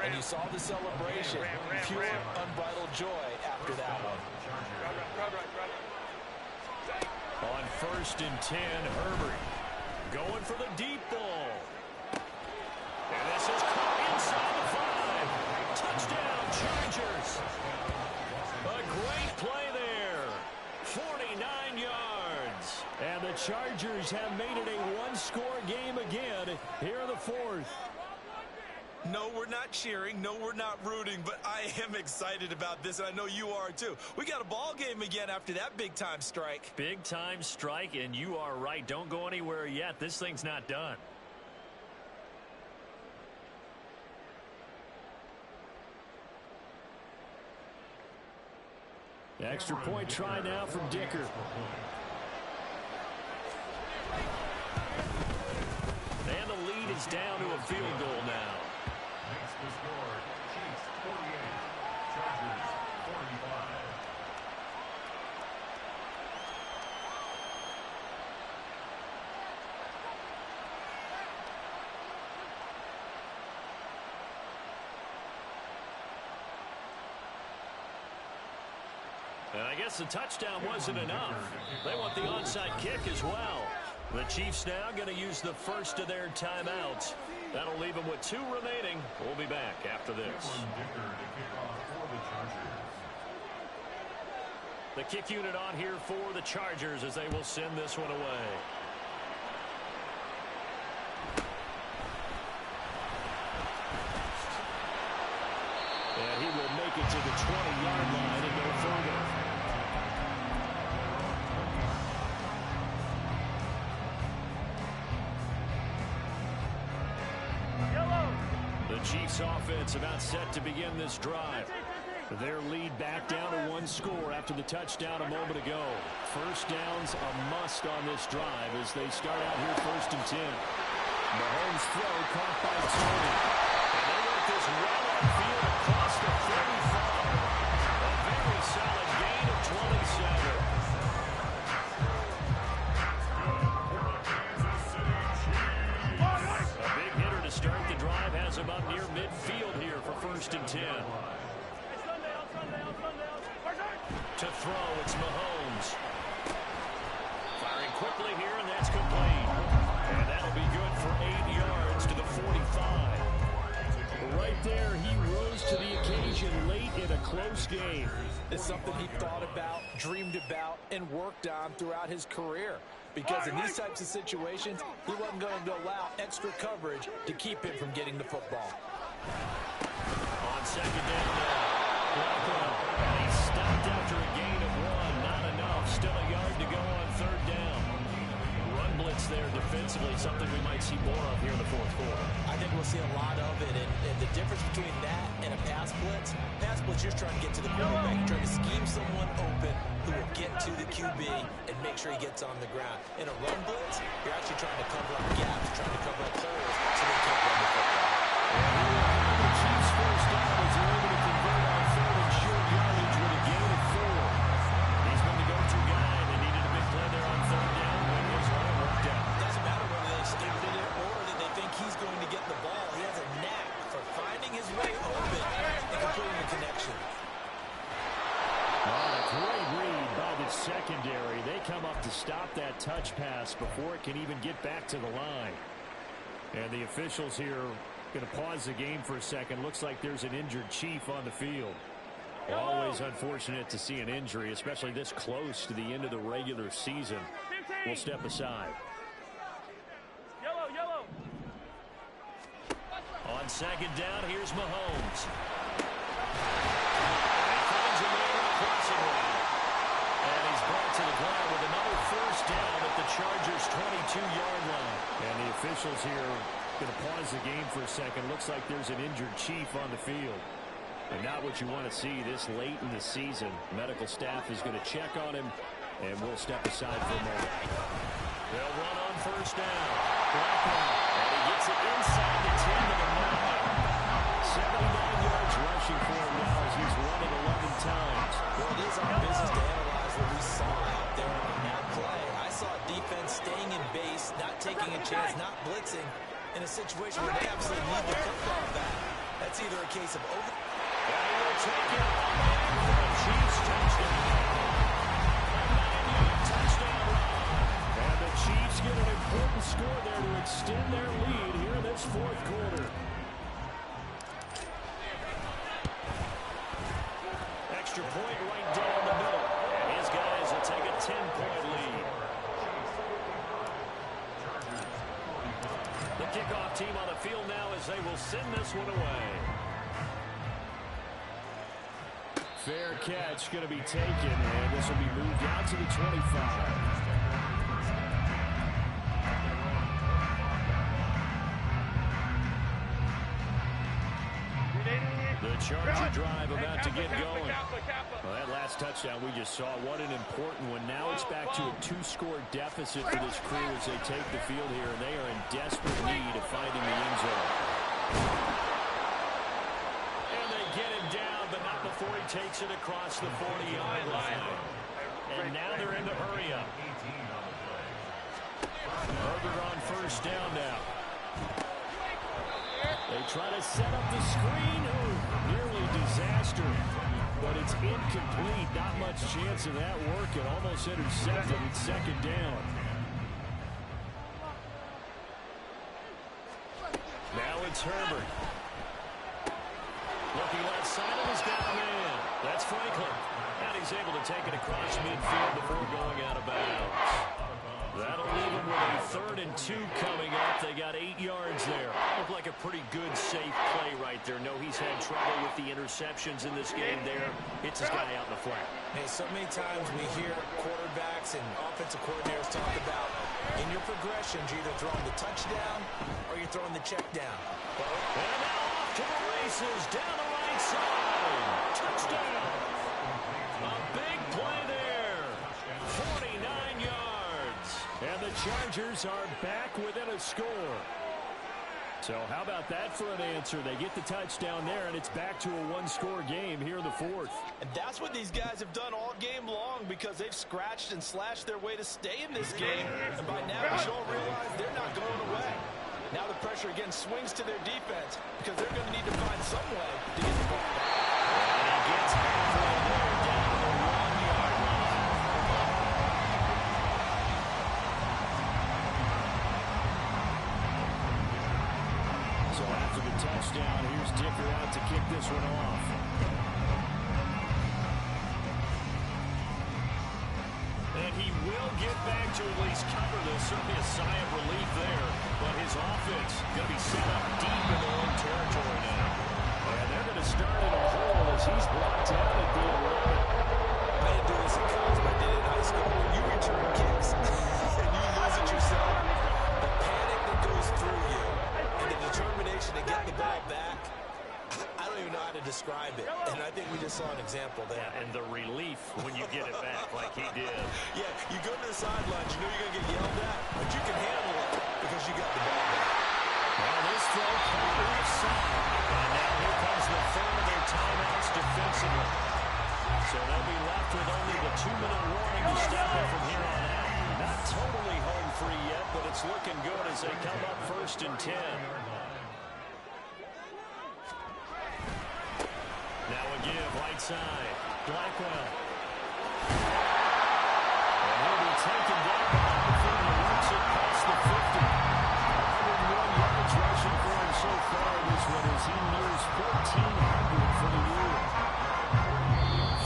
And you saw the celebration. Pure, unbridled joy after that one. On 1st and 10, Herbert going for the deep ball. And this is caught inside the 5. Touchdown, Chargers. A great play there. 49 yards. is. And the Chargers have made it a one-score game again here in the fourth. No, we're not cheering. No, we're not rooting. But I am excited about this, and I know you are too. We got a ball game again after that big-time strike. Big-time strike, and you are right. Don't go anywhere yet. This thing's not done. Extra point try now from Dicker. And the lead is down to a field goal now. Makes the score. Chiefs 48, Chargers 45. And I guess the touchdown wasn't enough. They want the onside kick as well. The Chiefs now going to use the first of their timeouts. That'll leave them with 2 remaining. We'll be back after this. The kick unit on here for the Chargers as they will send this one away. And he will make it to the 20-yard line and go further. The Chiefs offense about set to begin this drive. Their lead back down to 1 score after the touchdown a moment ago. First down's a must on this drive as they start out here 1st and 10. Mahomes' throw caught by Tony. And they work this well upfield across the 35. A very solid gain of 27. A big hitter to start the drive has him up near midfield here for 1st and 10. To throw, it's Mahomes. Firing quickly here, and that's complete. And that'll be good for 8 yards to the 45. Right there, he rose to the occasion late in a close game. It's something he thought about, dreamed about, and worked on throughout his career. Because in these types of situations, he wasn't going to allow extra coverage to keep him from getting the football. On 2nd down now, Blackwell. And he's stopped after a gain of 1. Not enough. Still a yard to go on 3rd down. Run blitz there defensively, something we might see more of here in the 4th quarter. I think we'll see a lot of it, and the difference between that and a pass blitz, you're trying to get to the quarterback. You're trying to scheme someone open who will get to the QB and make sure he gets on the ground. In a run blitz, you're actually trying to cover up gaps, trying to cover up holes so they can't run the football. The Chiefs' first down as they're able to convert on 3rd and short yardage with a gain of 4. He's been the go-to guy. They needed a big play there on 3rd down when his run worked out. Doesn't matter whether they skipped it or that they think he's going to get the ball. He has a knack for finding his way open and completing the connection. A great read by the secondary. They come up to stop that touch pass before it can even get back to the line. And the officials here going to pause the game for a second. Looks like there's an injured Chief on the field. Always unfortunate to see an injury, especially this close to the end of the regular season. We'll step aside. Yellow. On 2nd down, here's Mahomes. And he finds a man in the crossing line. And he's brought to the ground with another 1st down at the Chargers' 22-yard line. And the officials here going to pause the game for a second. Looks like there's an injured Chief on the field. And not what you want to see this late in the season. Medical staff is going to check on him, and we'll step aside for a moment. They'll run on 1st down. Blackwell, and he gets it inside the 10 to the 9. 79 yards rushing for him now as he's run it 11 times. Well, it is our business to analyze what we saw out there on that play. I saw defense staying in base, not taking a chance, not blitzing in a situation where they absolutely need the football back. That's either a case of over. And he will take it for the Chiefs touchdown. A 9-yard touchdown run. And the Chiefs get an important score there to extend their lead here in this 4th quarter. Extra point right down the middle. And his guys will take a 10-point lead. kickoff team on the field now as they will send this one away. Fair catch going to be taken, and this will be moved out to the 25. The Charger drive about to get going. Well, that last touchdown we just saw, what an important one. Now it's back to a 2-score deficit for this crew as they take the field here, and they are in desperate need of finding the end zone. And they get him down, but not before he takes it across the 40-yard line. And now they're in the hurry-up. Herbert on first down now. They try to set up the screen. Oh, nearly disaster. But it's incomplete. Not much chance of that working. Almost intercepted. It's second down. Now it's Herbert. Looking left side of his down man. That's Franklin. And he's able to take it across midfield before going out of bounds. That'll leave him with a 3rd and 2 coming up. They got 8 yards there. Looked like a pretty good, safe play right there. No, he's had trouble with the interceptions in this game there. Hits his guy out in the flat. Hey, so many times we hear quarterbacks and offensive coordinators talk about in your progressions, you're either throwing the touchdown or you're throwing the check down. And now off to the races, down the right side. Touchdown. A big play there. 49 yards. And the Chargers are back within a score. So how about that for an answer? They get the touchdown there, and it's back to a 1-score game here in the 4th. And that's what these guys have done all game long because they've scratched and slashed their way to stay in this game. And by now, we should all realize they're not going away. Now the pressure again swings to their defense because they're going to need to find some way to get the ball back. And he gets halfway there down to the 1-yard line. So after the touchdown, here's Dicker out to kick this one off. And he will get back to at least cover this. Certainly a sigh of relief there. But his offense going to be set up deep in their own territory now. And they're going to start in a hole as he's brought down at the 11. I didn't do this in college, but I did it in high school. When you return kicks and you lose it yourself, the panic that goes through you and the determination to get the ball back, I don't even know how to describe it. And I think we just saw an example there. Yeah, and the relief when you get it back like he did. Yeah, you go to the sidelines, you know you're going to get yelled at, but you can handle it because you got the ball back. Well, this throw caught left side. And now here comes the 3rd of their timeouts defensively. So they'll be left with only the 2-minute warning to stop it from here on out. Not totally home free yet, but it's looking good as they come up 1st and 10. Now a give, right side. Blackwell. And he'll be taken down behind the field and works it past the 50. 101 yards rushing for him so far this one as he nears 1,400 for the year.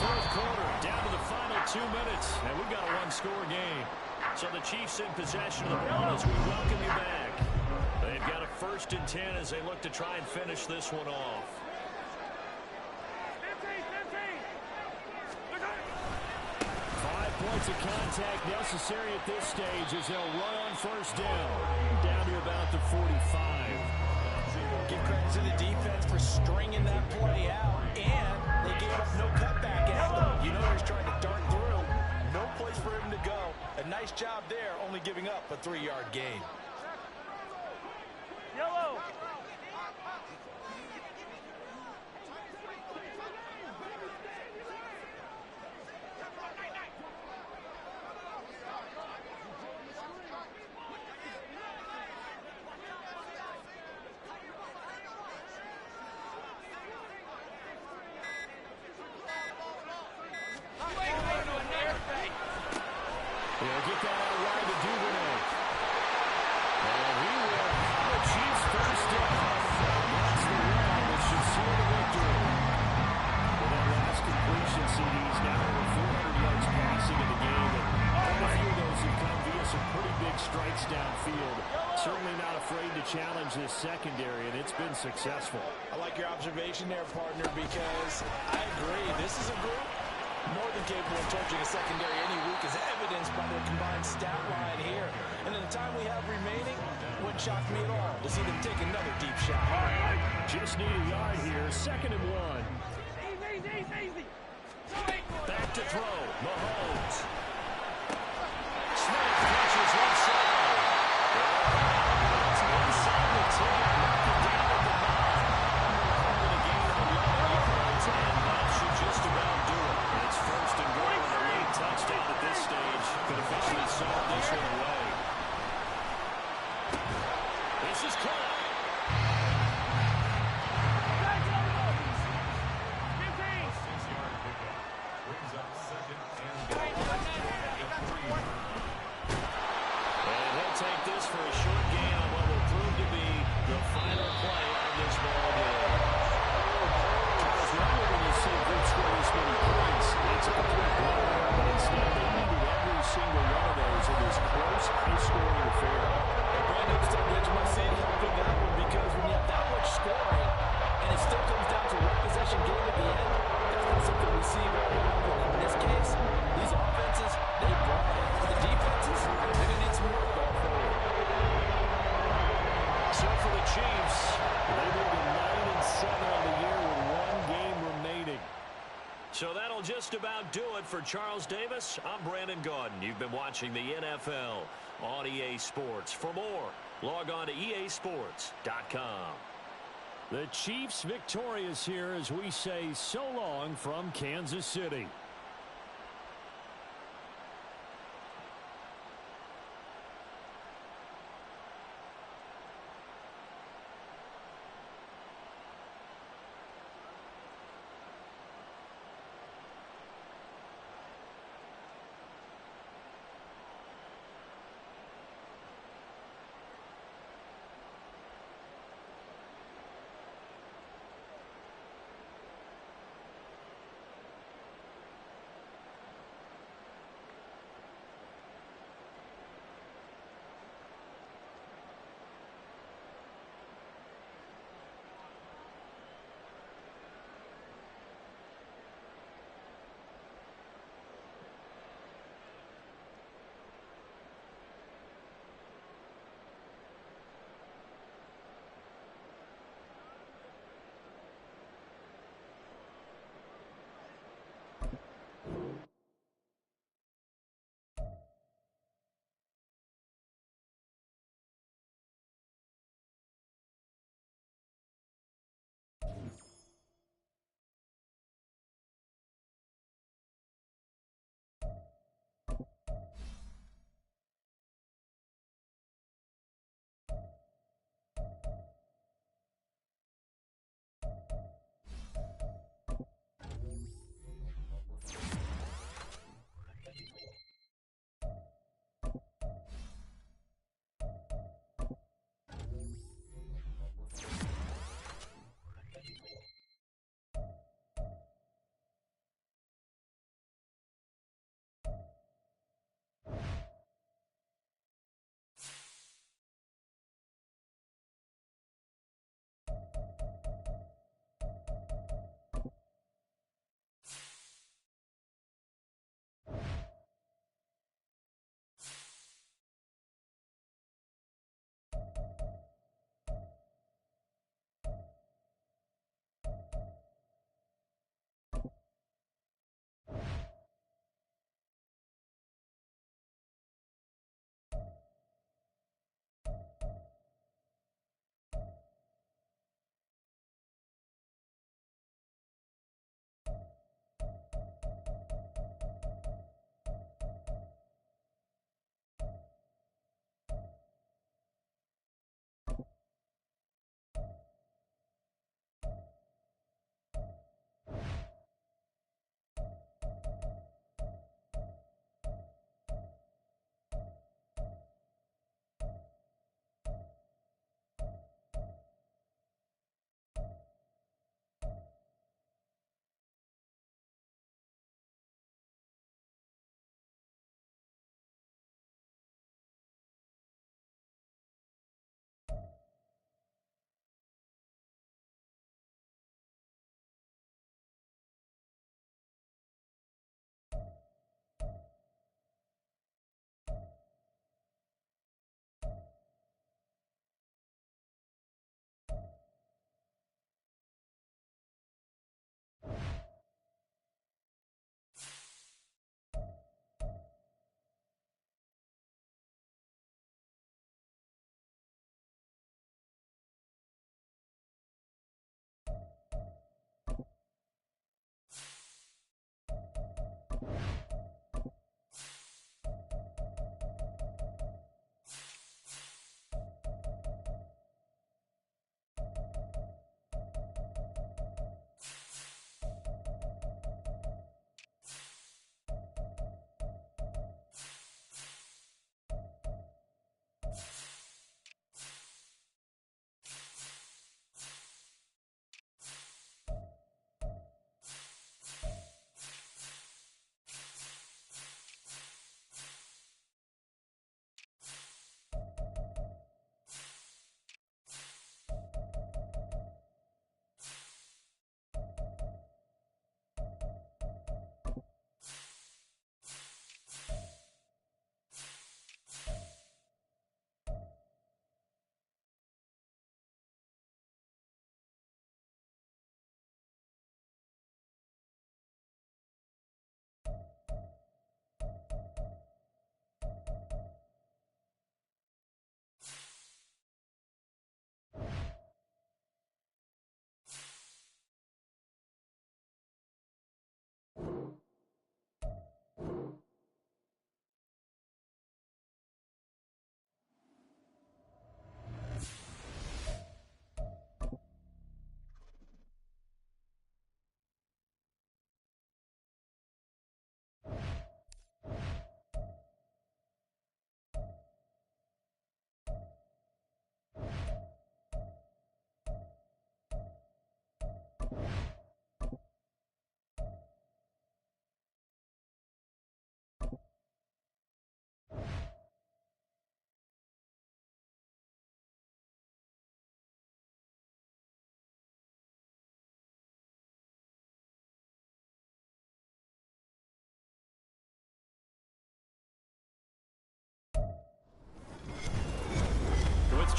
4th quarter, down to the final 2 minutes, and we've got a 1-score game. So the Chiefs in possession of the ball as we welcome you back. They've got a 1st and 10 as they look to try and finish this one off. 5 points of contact necessary at this stage as they'll run on 1st down. Down to about the 45. Give credit to the defense for stringing that play out, and they gave up no cutback angle. You know he's trying to dart through. No place for him to go. A nice job there, only giving up a 3-yard gain. Yellow. They'll get that out wide to Duvernay. challenge this secondary, and it's been successful. I like your observation there, partner, because I agree. This is a group more than capable of torching a secondary any week, as evidenced by their combined stat line here. And in the time we have remaining, wouldn't shock me at all to see them take another deep shot. Just need a yard here. 2nd and 1. Easy. Back to throw. Mahomes. Smith catches one side. It's inside the 10. Knocked it down at the 9. Over the gain of 11 yards, and that should just about do it. It's 1st and goal and a late touchdown at this stage. Could officially solve this one away. This is caught. Take this for a short gain on what will prove to be the final play of this ball game. Charles, normally when you see a group score this many points, it's a complete blowout, but instead they needed every single one of those in this close, high-scoring affair. Brandon, I'm still on the edge of my seat hoping that one, because when you have that much scoring and it still comes down to one possession game at the end, that's not something we see very often. In this case, these offenses, they brought it. The defenses, they're going to need some work going forward. So for the Chiefs, they move to 9-7 on the year with one game remaining. So that'll just about do it for Charles Davis. I'm Brandon Gaudin. You've been watching the NFL on EA Sports. For more, log on to easports.com. The Chiefs victorious here as we say so long from Kansas City.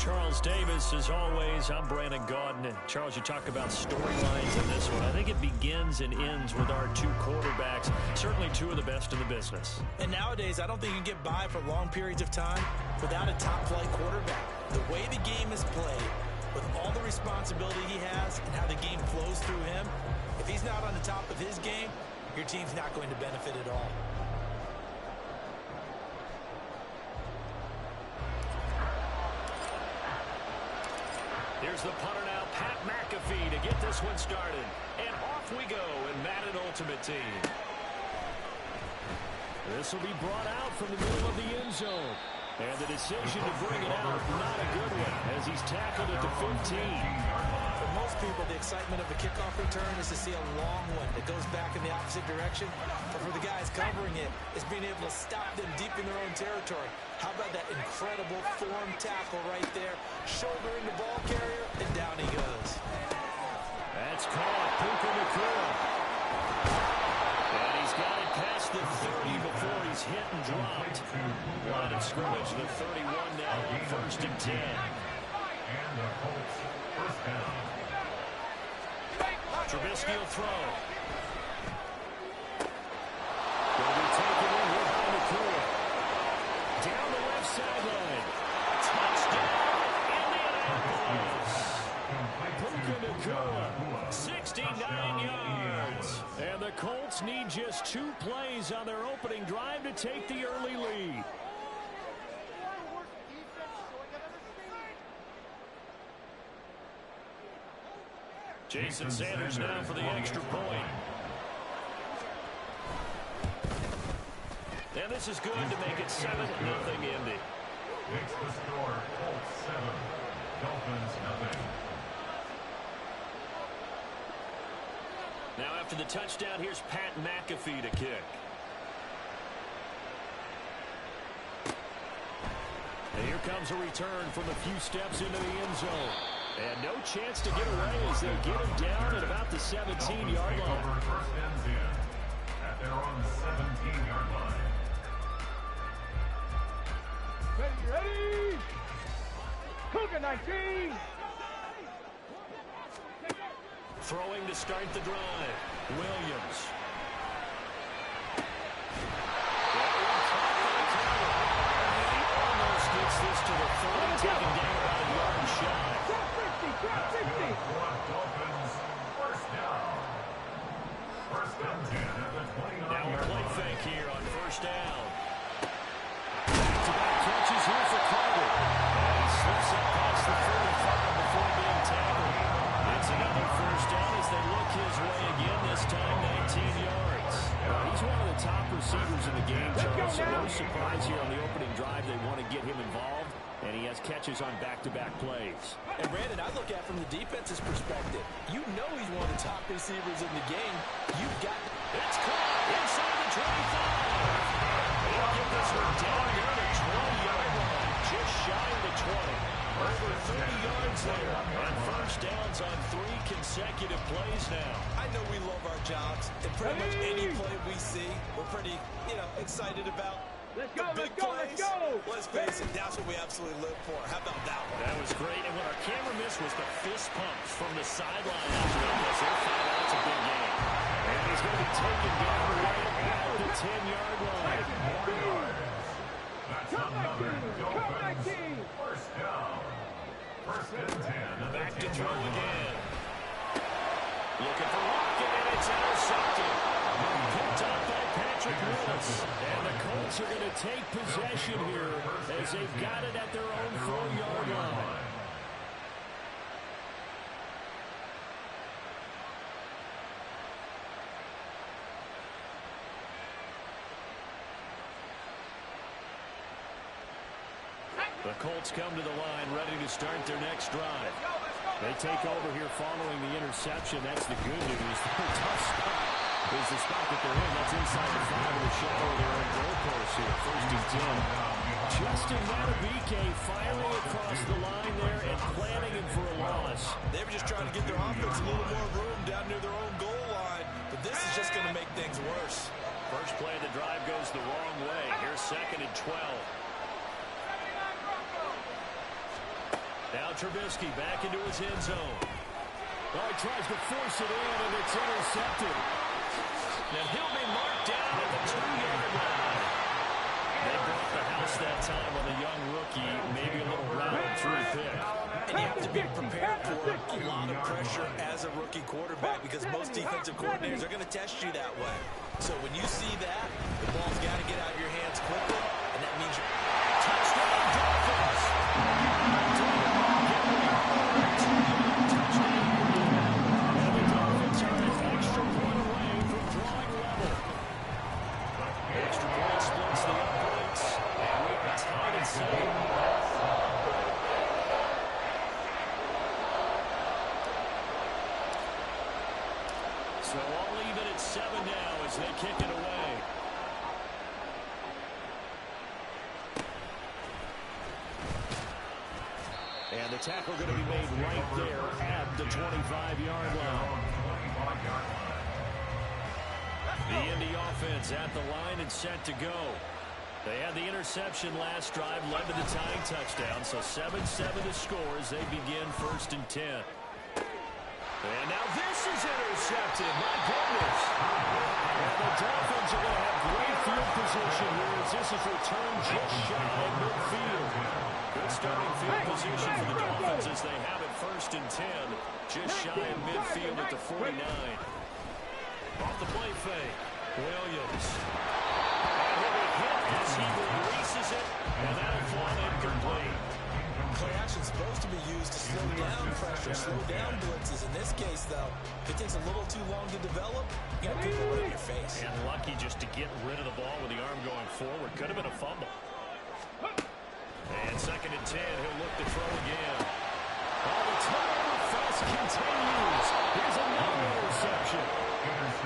Charles Davis, as always. I'm Brandon Gaudin. And Charles, you talk about storylines in this one. I think it begins and ends with our two quarterbacks, certainly two of the best in the business. And nowadays, I don't think you can get by for long periods of time without a top-flight quarterback. The way the game is played, with all the responsibility he has and how the game flows through him, if he's not on the top of his game, your team's not going to benefit at all. Here's the punter now, Pat McAfee, to get this one started. And off we go in Madden Ultimate Team. This will be brought out from the middle of the end zone. And the decision to bring it out, not a good one, as he's tackled at the 15. For most people, the excitement of a kickoff return is to see a long one that goes back in the opposite direction. But for the guys covering it, it's being able to stop them deep in their own territory. How about that incredible form tackle right there, shouldering the ball carrier, and down he goes. That's caught. Puka Nakua. And he's got it past the 30 before he's hit and dropped. Line of scrimmage, the 31 now on 1st and 10. And the Colts first down. Trubisky will throw. Will be taken in here by Nakua. Down the left sideline. Touchdown, Indianapolis. Puka Nakua, 69 yards. And the Colts need just 2 plays on their opening drive to take the early lead. Jason Sanders now for the extra point. And this is good to make it 7-0 Indy. Makes the score Colts 7, Dolphins nothing. Now after the touchdown, here's Pat McAfee to kick. And here comes a return from a few steps into the end zone. And no chance to get away as they get him down at about the 17-yard line. First and 10 at their own 17-yard line. Ready? Cougar 19. Throwing to start the drive. Williams. He almost gets this to the 30, taken down about a yard shy. Dolphins first down. First and 10 at the 29-yard line. Now a play fake here on first down. Back-to-back catches here for Carter. And he slips up past the 45 before being tackled. It's another first down as they look his way again, this time 19 yards. He's one of the top receivers in the game, Charles, so no surprise here on the opening drive. They want to get him involved, and he has catches on back-to-back plays. And Brandon, I look at it from the defense's perspective. You know he's one of the top receivers in the game. You've got... It's caught inside the 25. They'll get this one down here to 20-yard line, just shy of the 20. Over 30 yards there, and first downs on 3 consecutive plays now. I know we love our jobs, and pretty much any play we see, we're pretty, excited about. Let's go, the big let's go, plays. Let's face it, that's what we absolutely live for. How about that one? That was great, and what our camera missed was the fist pumps from the sideline after that. They're found out it's a big game. And he's going to be taken down right at the 10-yard line. That's another Dolphins first down. First and 10 at the Back to 10-yard throw line. again. Looking for Lockett, and it's intercepted. Picked up by Patrick Willis. And the Colts are going to take possession here as they've got it at their own 4-yard line. The Colts come to the line, ready to start their next drive. They take over here following the interception. That's the good news. The tough spot is the spot that they're in. That's inside the 5 of the shadow of their own goalpost here. First and 10. Justin Madubuike firing across the line there and planting him for a loss. They were just trying to get their offense a little more room down near their own goal line, but this is just going to make things worse. First play of the drive goes the wrong way. Here's 2nd and 12. Trubisky back into his end zone. Oh, he tries to force it in, and it's intercepted. And he'll be marked down at the 2-yard line. They brought the house that time on the young rookie, maybe a little rattled through the pick. And you have to be prepared for a lot of pressure as a rookie quarterback because most defensive coordinators are going to test you that way. So when you see that, the ball's got to get out of your hands quickly, and that means you're... Touchdown, Dolphins! And the Dolphins are an extra point away from drawing level. Extra point splits the uprights, and we're tied at 7. So all even at 7 now as they kick it away. And the tackle going to be made right there at the 25-yard line. The Indy offense at the line and set to go. They had the interception last drive, led to the tying touchdown. So 7-7 the score as they begin 1st and 10. And now this is intercepted. My goodness. And the Dolphins are going to have great field position here as this is returned just shy of midfield. Good starting field position for the Dolphins as they have it 1st and 10. Just shy of midfield at the 49. Off the play fake. Williams. And he'll be hit as he releases it. And that'll fall incomplete. Play action's supposed to be used to slow down pressure, slow down blitzes. In this case, though, if it takes a little too long to develop, you got people right in your face. And lucky just to get rid of the ball with the arm going forward. Could have been a fumble. And 2nd and 10, he'll look to throw again. Oh, the turnover fest continues. Here's another interception.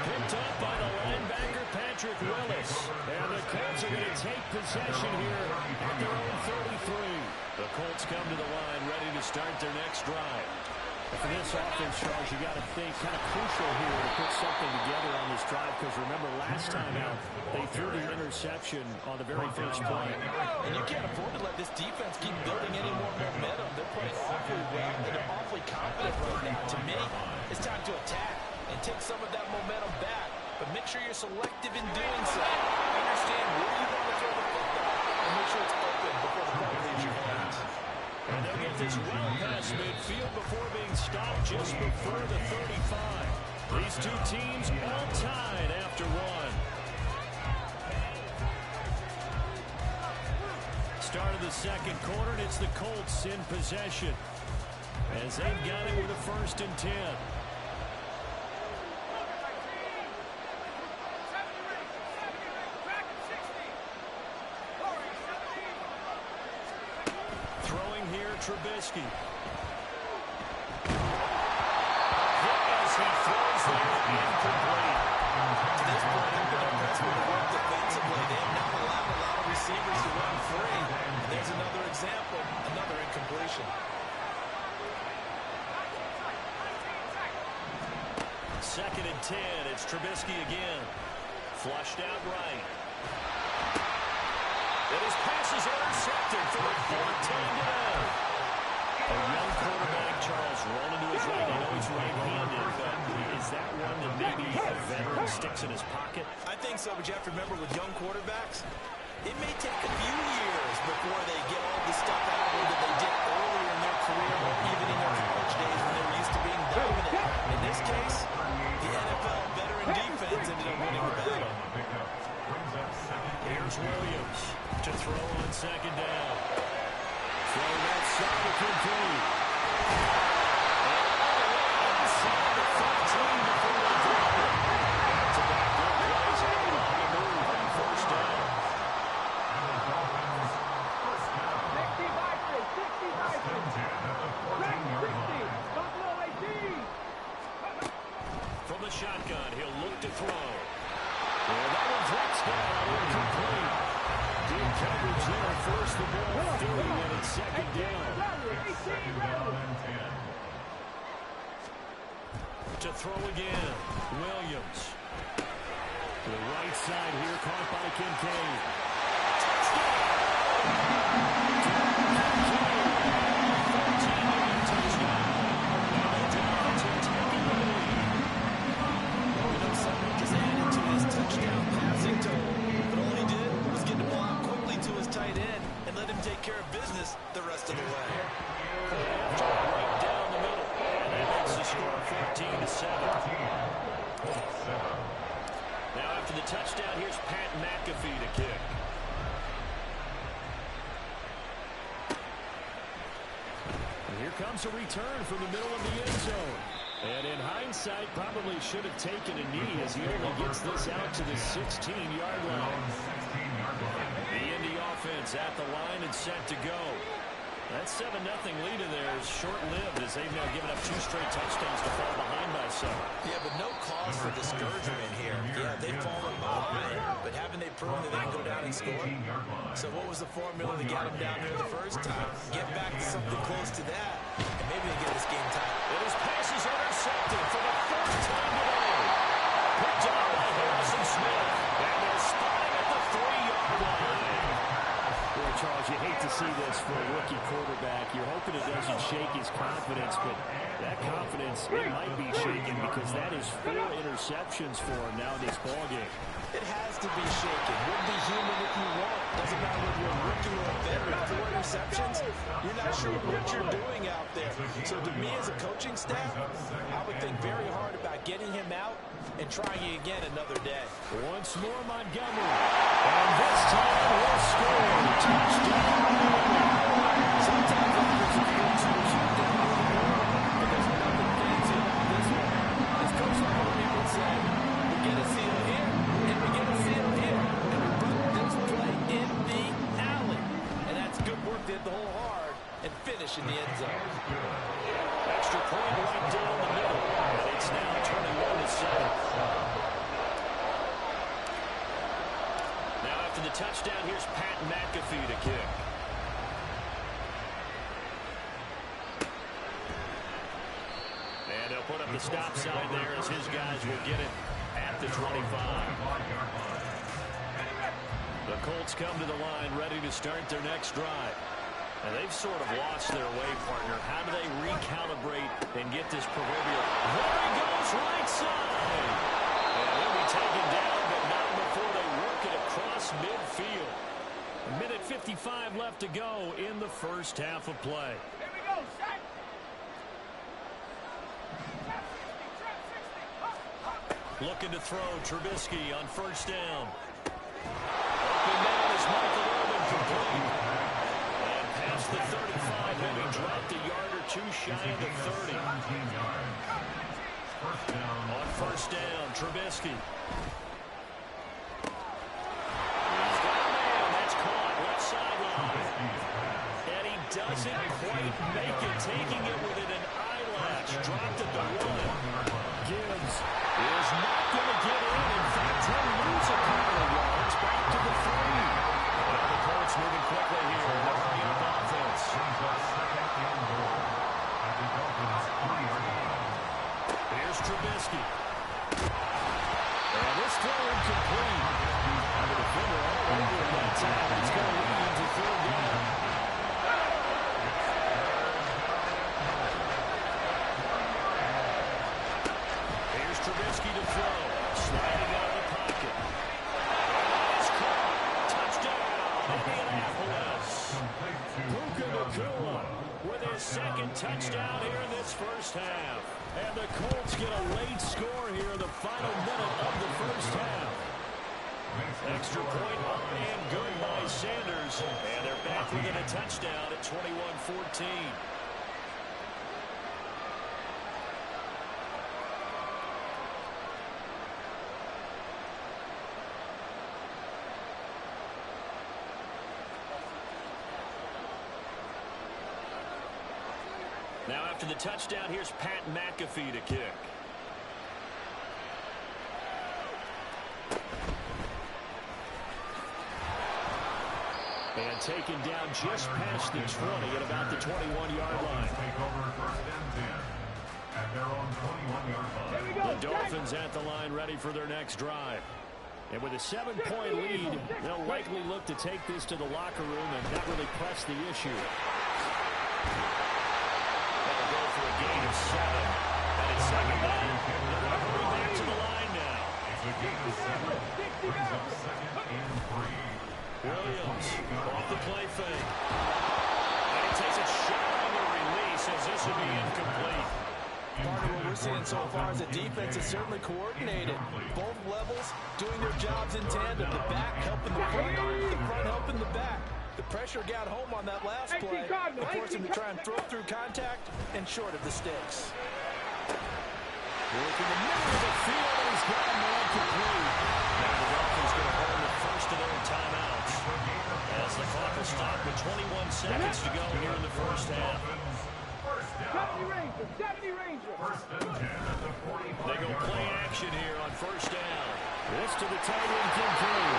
Picked up by the linebacker, Patrick Willis. And the Colts are going to take possession here at their own 33. The Colts come to the line ready to start their next drive. For this offense, Charles, you got to think kind of crucial here to put something together on this drive because remember last time out, they threw the interception on the very first play. And you can't afford to let this defense keep building any more momentum. They're playing awfully well, and they're awfully confident right now. To me, it's time to attack and take some of that momentum back, but make sure you're selective in doing so. Understand where you want to throw the football and make sure it's open before the ball leaves your hands. And they'll get this well past midfield before being stopped just before the 35. These two teams all tied after one. Start of the second quarter, and it's the Colts in possession as they've got it with a 1st and 10. Trubisky. As he throws that incomplete. To this point, I've been impressed with the work defensively. They have not allowed a lot of receivers to run free. There's another example, another incompletion. 2nd and 10. It's Trubisky again. Flushed out right. And his pass is intercepted for the 4th time down. A young quarterback, Charles, rolling to his right. I know he's right-handed, but is that one that maybe a veteran sticks in his pocket? I think so, but you have to remember with young quarterbacks, it may take a few years before they get all the stuff out of them that they did earlier in their career or even in their college days when they were used to being dominant. In this case, the NFL veteran defense ended up winning the battle. Here's Williams to throw on 2nd down. Throw that side to complete. Inside the 15 before they drop it. That's about good plays on the move on 1st down. 60. From the shotgun, he'll look to throw. And that one drops down, incomplete. Deep coverage there, force the ball through, and it's 2nd down. To throw again, Williams. To the right side here, caught by Kincaid. Touchdown! 14 Now after the touchdown, here's Pat McAfee to kick. And here comes a return from the middle of the end zone. And in hindsight, probably should have taken a knee as he only gets this out to the 16-yard line. The Indy offense at the line and set to go. That 7-0 lead in there is short-lived as they've now given up 2 straight touchdowns to fall behind by 7. Yeah, but no cause for discouragement here. Yeah, they've fallen behind, but haven't they proven that they can go down and score? So what was the formula to get them down there the first time? Get back to something close to that, and maybe they get this game tied. And his pass is intercepted for the 4th time today. Picked up by Harrison Smith, and they're spotting at the 3-yard line. Boy, Charles, you hate to see this for a rookie quarterback. You're hoping it doesn't shake his confidence, but that confidence, it might be shaken because that is 4 interceptions for him now in this ballgame. It has to be shaken. Wouldn't be human if you want. Doesn't matter whether you're a rookie or a veteran. 4 interceptions, you're not sure what you're doing out there. So to me as a coaching staff, I would think very hard about getting him out and trying it again another day. Once more, Montgomery. And this time we'll score. Touchdown. Sometimes offensive units will shoot down the middle, but there's nothing fancy about this one. As Coach Mahoney would say, we get a seal here, and we get a seal here, and we put this play in the alley. And that's good work. They hit the hole hard and finish in the end zone. Extra point right down the middle. And it's now 21-7. Now after the touchdown, here's Pat McAfee to kick. And he'll put up the stop sign there as his guys will get it at the 25. The Colts come to the line ready to start their next drive. And they've sort of lost their way, partner. How do they recalibrate and get this proverbial? There he goes, right side. And he'll be taken down, but not before they work it across midfield. 1:55 left to go in the first half of play. Here we go, set. Looking to throw, Trubisky on first down. Open man is Michael Irvin complete. And past the 35, maybe dropped a yard or 2 shy of the 30. On first down, Trubisky. He's got a man. That's caught. Left sideline. And he doesn't quite make it, taking it within an eyelash. Dropped at the 1. Gibbs is not going to get in. In fact, he'll lose a couple of yards back to the 3. Well, the Colts moving quickly here. They're bringing up offense. Here's Trubisky. And this throw incomplete. The defender all over him that time. It's going to lead to 3rd down. Here's Trubisky to throw. Sliding out of the pocket. And it's caught. Touchdown, Indianapolis. Puka Nacua with his 2nd touchdown here in this first half. And the Colts get a late score here in the final minute of the first half. Extra point up and good by Sanders. And they're back within a touchdown at 21-14. Now after the touchdown, here's Pat McAfee to kick. And taken down just past the 20 at about the 21-yard line. The Dolphins at the line ready for their next drive. And with a 7-point lead, they'll likely look to take this to the locker room and not really press the issue. That'll go for a gain of 7. And it's 2nd down. They're going back to the line now. Williams off the play fake. And he takes a shot on the release as this will be incomplete. Partner, we're seeing so far is the defense is certainly coordinated. Both levels doing their jobs in tandem. The back helping the front helping the back. The pressure got home on that last play, forcing him to try and throw through contact and short of the sticks. Working the middle of the field, and he's got him out complete. Now the Dolphins going to hold the first of their timeouts as the clock will stop with 21 seconds to go here in the first half. 70 Rangers. They go play action here on first down. This to the tight end, Kincaid.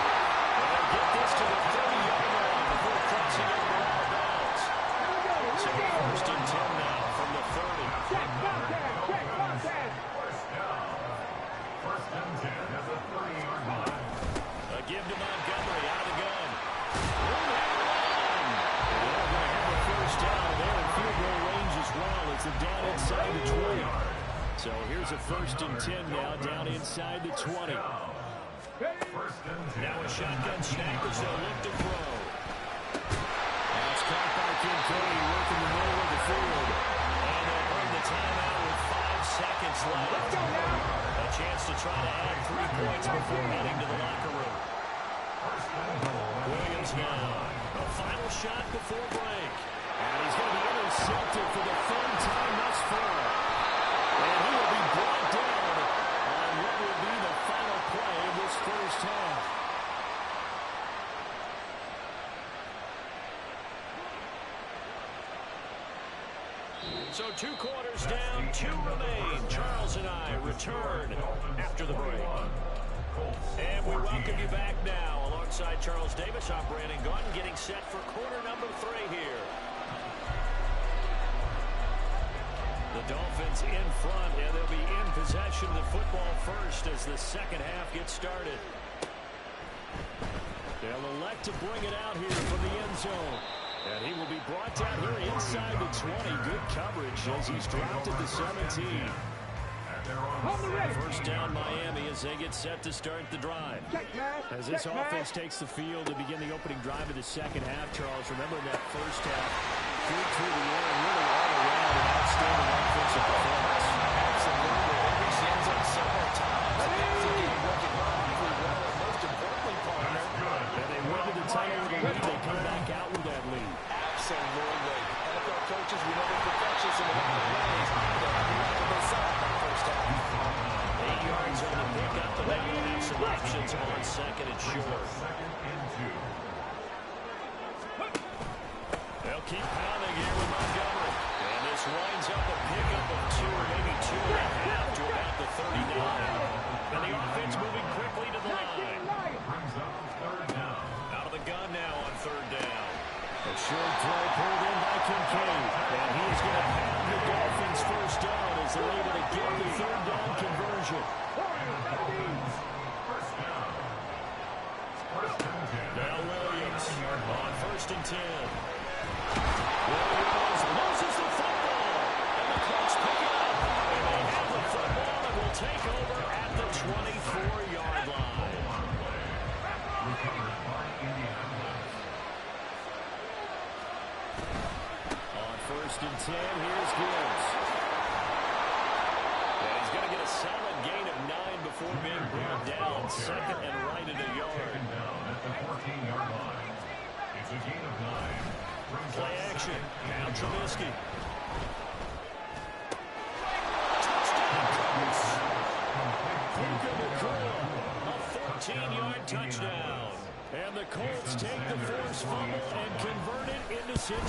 They'll get this to the 30-yard line before crossing over out of bounds. So first and 10 now from the 30. Check contact. First and 10 at the 30-yard line. A give to Montgomery out of the gun. They're going to have a first down there in field goal range as well. It's a down inside the 20. So here's a first and 10 now down inside the 20. Now a shotgun snap as they'll look to throw. And it's caught by Kincaid working the middle of the field. And they'll bring the timeout with 5 seconds left. Let's go now. A chance to try to add 3 points before heading to the locker room. Williams now. A final shot before break. And he's going to be intercepted for the third time thus far. And he will be brought down on what will be the final play of this first half. So 2 quarters down, 2 remain. Charles and I return after the break. And we welcome you back now. Alongside Charles Davis, I'm Brandon Gaudin, getting set for quarter number 3 here. The Dolphins in front, and they'll be in possession of the football first as the second half gets started. They'll elect to bring it out here from the end zone. And he will be brought down here inside the 20. Good coverage as he's dropped at the 17. First down Miami as they get set to start the drive. As this offense takes the field to begin the opening drive of the second half, Charles, remember that first half, through the air and really all around an outstanding offensive performance. Absolutely. They reached the end zone several times. The passing game working wonderfully well. And most importantly, partner, and they went to the title with a lead. They come back out with that lead. Absolutely. NFL coaches, we know they're perfectionists in a lot of ways. They'll have a lot on their side in that first half. 8 yards on the pickup, and they will have some options on second and short. They'll keep pounding here with Montgomery. And this winds up a pickup of 2, maybe 2.5 to about the 39. And the offense moving quickly to the line. Out of the gun now on third down. A short throw pulled in by Kincaid. And he is going to pound the Dolphins first down as they're able to get the third down conversion. Now Williams on first and 10. Williams loses the football. And the Colts pick it up. And they have the football and will take over at the 24-yard line. On first and 10, here's Gibbs. And he's going to get a solid gain of 9 before being brought down. Second and right at a yard. At the 14-yard line. It's a gain of 9. Play action. Now Trubisky. A 14-yard touchdown. And the Colts take the forced fumble and convert it into 6